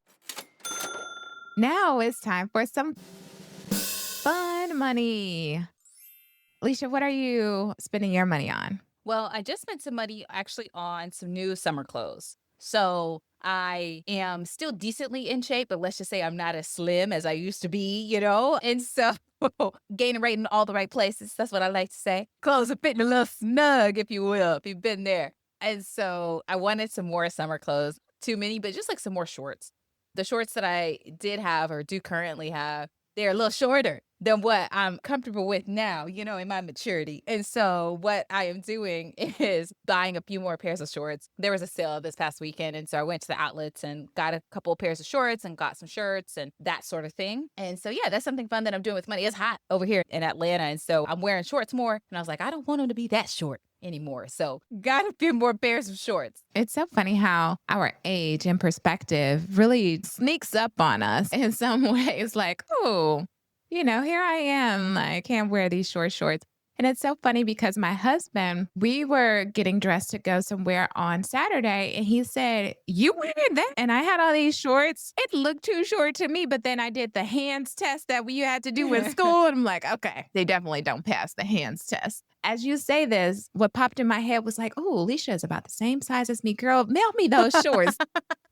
Now it's time for some fun money. Alicia, what are you spending your money on? Well, I just spent some money actually on some new summer clothes. So I am still decently in shape, but let's just say I'm not as slim as I used to be. And so gaining weight in all the right places. That's what I like to say. Clothes are fitting a little snug, if you will, if you've been there. And so I wanted some more summer clothes. Too many, but just like some more shorts. The shorts that I did have or do currently have, they're a little shorter than what I'm comfortable with now, in my maturity. And so what I am doing is buying a few more pairs of shorts. There was a sale this past weekend. And so I went to the outlets and got a couple of pairs of shorts and got some shirts and that sort of thing. And so, yeah, that's something fun that I'm doing with money. It's hot over here in Atlanta. And so I'm wearing shorts more. And I was like, I don't want them to be that short anymore. So got a few more pairs of shorts. It's so funny how our age and perspective really sneaks up on us in some ways. Like, oh, here I am. I can't wear these short shorts. And it's so funny because my husband, we were getting dressed to go somewhere on Saturday, and he said, "You wearing that?" And I had all these shorts. It looked too short to me, but then I did the hands test that we had to do in school. And I'm like, okay, they definitely don't pass the hands test. As you say this, what popped in my head was like, oh, Alicia is about the same size as me. Girl, mail me those shorts.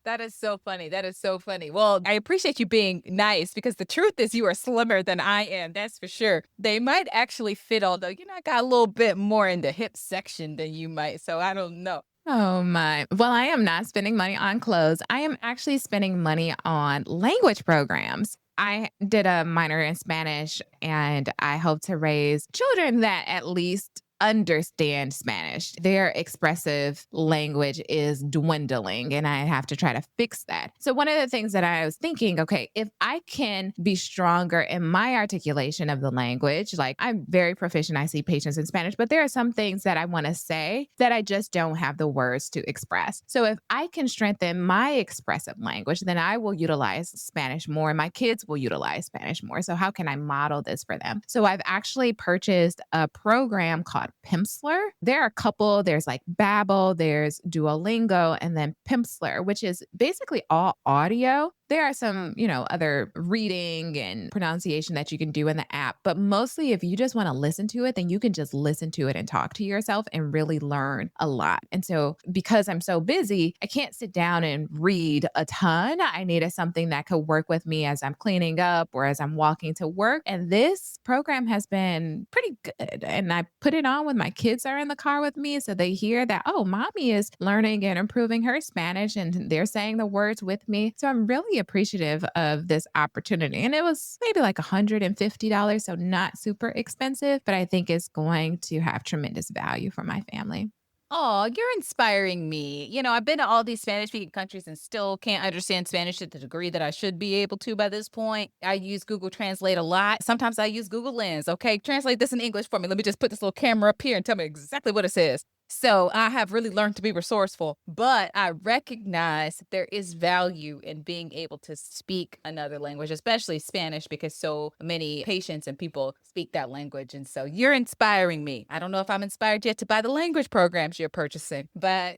That is so funny. That is so funny. Well, I appreciate you being nice because the truth is you are slimmer than I am. That's for sure. They might actually fit, although, I got a little bit more in the hip section than you might. So I don't know. Oh my. Well, I am not spending money on clothes. I am actually spending money on language programs. I did a minor in Spanish, and I hope to raise children that at least understand Spanish. Their expressive language is dwindling, and I have to try to fix that. So one of the things that I was thinking, okay, if I can be stronger in my articulation of the language, like I'm very proficient, I see patients in Spanish, but there are some things that I want to say that I just don't have the words to express. So if I can strengthen my expressive language, then I will utilize Spanish more, and my kids will utilize Spanish more. So how can I model this for them? So I've actually purchased a program called Pimsleur. There are a couple, there's like Babbel, there's Duolingo, and then Pimsleur, which is basically all audio. There are some, other reading and pronunciation that you can do in the app, but mostly if you just want to listen to it, then you can just listen to it and talk to yourself and really learn a lot. And so because I'm so busy, I can't sit down and read a ton. I needed something that could work with me as I'm cleaning up or as I'm walking to work. And this program has been pretty good. And I put it on when my kids are in the car with me, so they hear that, oh, mommy is learning and improving her Spanish and they're saying the words with me. So I'm really appreciative of this opportunity. And it was maybe like $150, so not super expensive, but I think it's going to have tremendous value for my family. Oh, you're inspiring me. I've been to all these Spanish speaking countries and still can't understand Spanish to the degree that I should be able to by this point. I use Google Translate a lot. Sometimes I use Google Lens. Okay, translate this in English for me. Let me just put this little camera up here and tell me exactly what it says. So I have really learned to be resourceful, but I recognize that there is value in being able to speak another language, especially Spanish, because so many patients and people speak that language. And so you're inspiring me. I don't know if I'm inspired yet to buy the language programs you're purchasing, but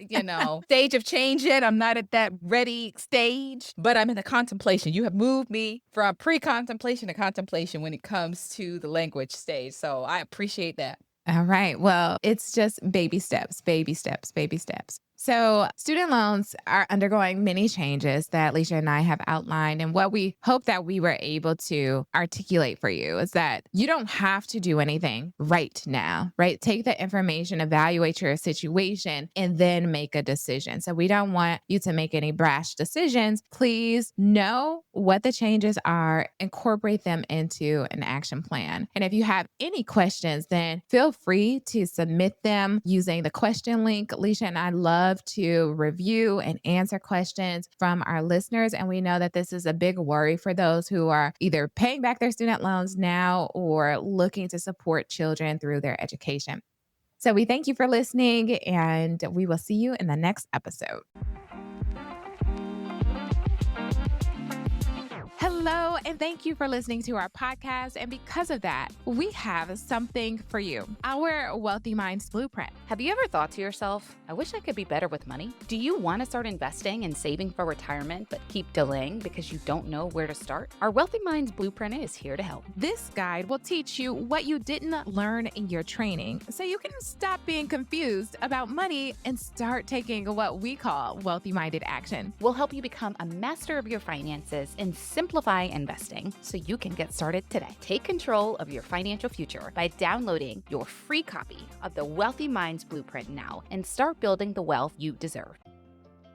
stage of change yet. I'm not at that ready stage, but I'm in the contemplation. You have moved me from pre-contemplation to contemplation when it comes to the language stage. So I appreciate that. All right. Well, it's just baby steps, baby steps, baby steps. So, student loans are undergoing many changes that Alicia and I have outlined. And what we hope that we were able to articulate for you is that you don't have to do anything right now, right? Take the information, evaluate your situation, and then make a decision. So, we don't want you to make any brash decisions. Please know what the changes are, incorporate them into an action plan. And if you have any questions, then feel free to submit them using the question link. Alicia and I love to review and answer questions from our listeners. And we know that this is a big worry for those who are either paying back their student loans now or looking to support children through their education. So we thank you for listening, and we will see you in the next episode. Hello, and thank you for listening to our podcast. And because of that, we have something for you, our Wealthy Minds Blueprint. Have you ever thought to yourself, I wish I could be better with money? Do you want to start investing and saving for retirement, but keep delaying because you don't know where to start? Our Wealthy Minds Blueprint is here to help. This guide will teach you what you didn't learn in your training so you can stop being confused about money and start taking what we call wealthy-minded action. We'll help you become a master of your finances and simplify investing so you can get started today. Take control of your financial future by downloading your free copy of the Wealthy Minds Blueprint now and start building the wealth you deserve.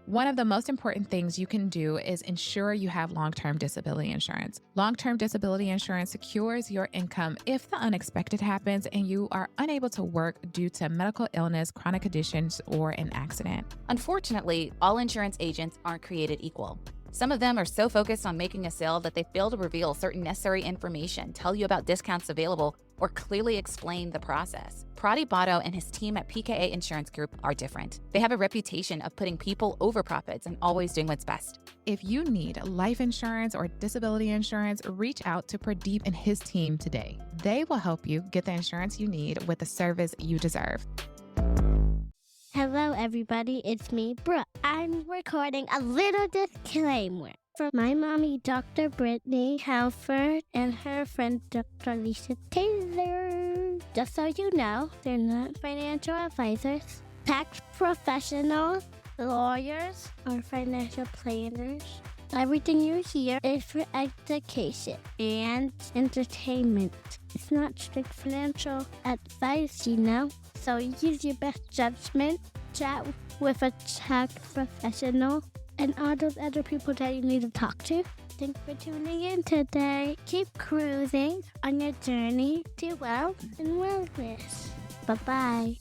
One of the most important things you can do is ensure you have long-term disability insurance. Long-term disability insurance secures your income if the unexpected happens and you are unable to work due to medical illness, chronic conditions, or an accident. Unfortunately, all insurance agents aren't created equal. Some of them are so focused on making a sale that they fail to reveal certain necessary information, tell you about discounts available, or clearly explain the process. Prati Botto and his team at PKA Insurance Group are different. They have a reputation of putting people over profits and always doing what's best. If you need life insurance or disability insurance, reach out to Pradeep and his team today. They will help you get the insurance you need with the service you deserve. Hello, everybody. It's me, Brooke. I'm recording a little disclaimer for my mommy, Dr. Brittany Halford, and her friend, Dr. Lisa Taylor. Just so you know, they're not financial advisors, tax professionals, lawyers, or financial planners. Everything you hear is for education and entertainment. It's not strict financial advice, you know. So use your best judgment, chat with a tax professional, and all those other people that you need to talk to. Thanks for tuning in today. Keep cruising on your journey to wealth and wellness. Bye-bye.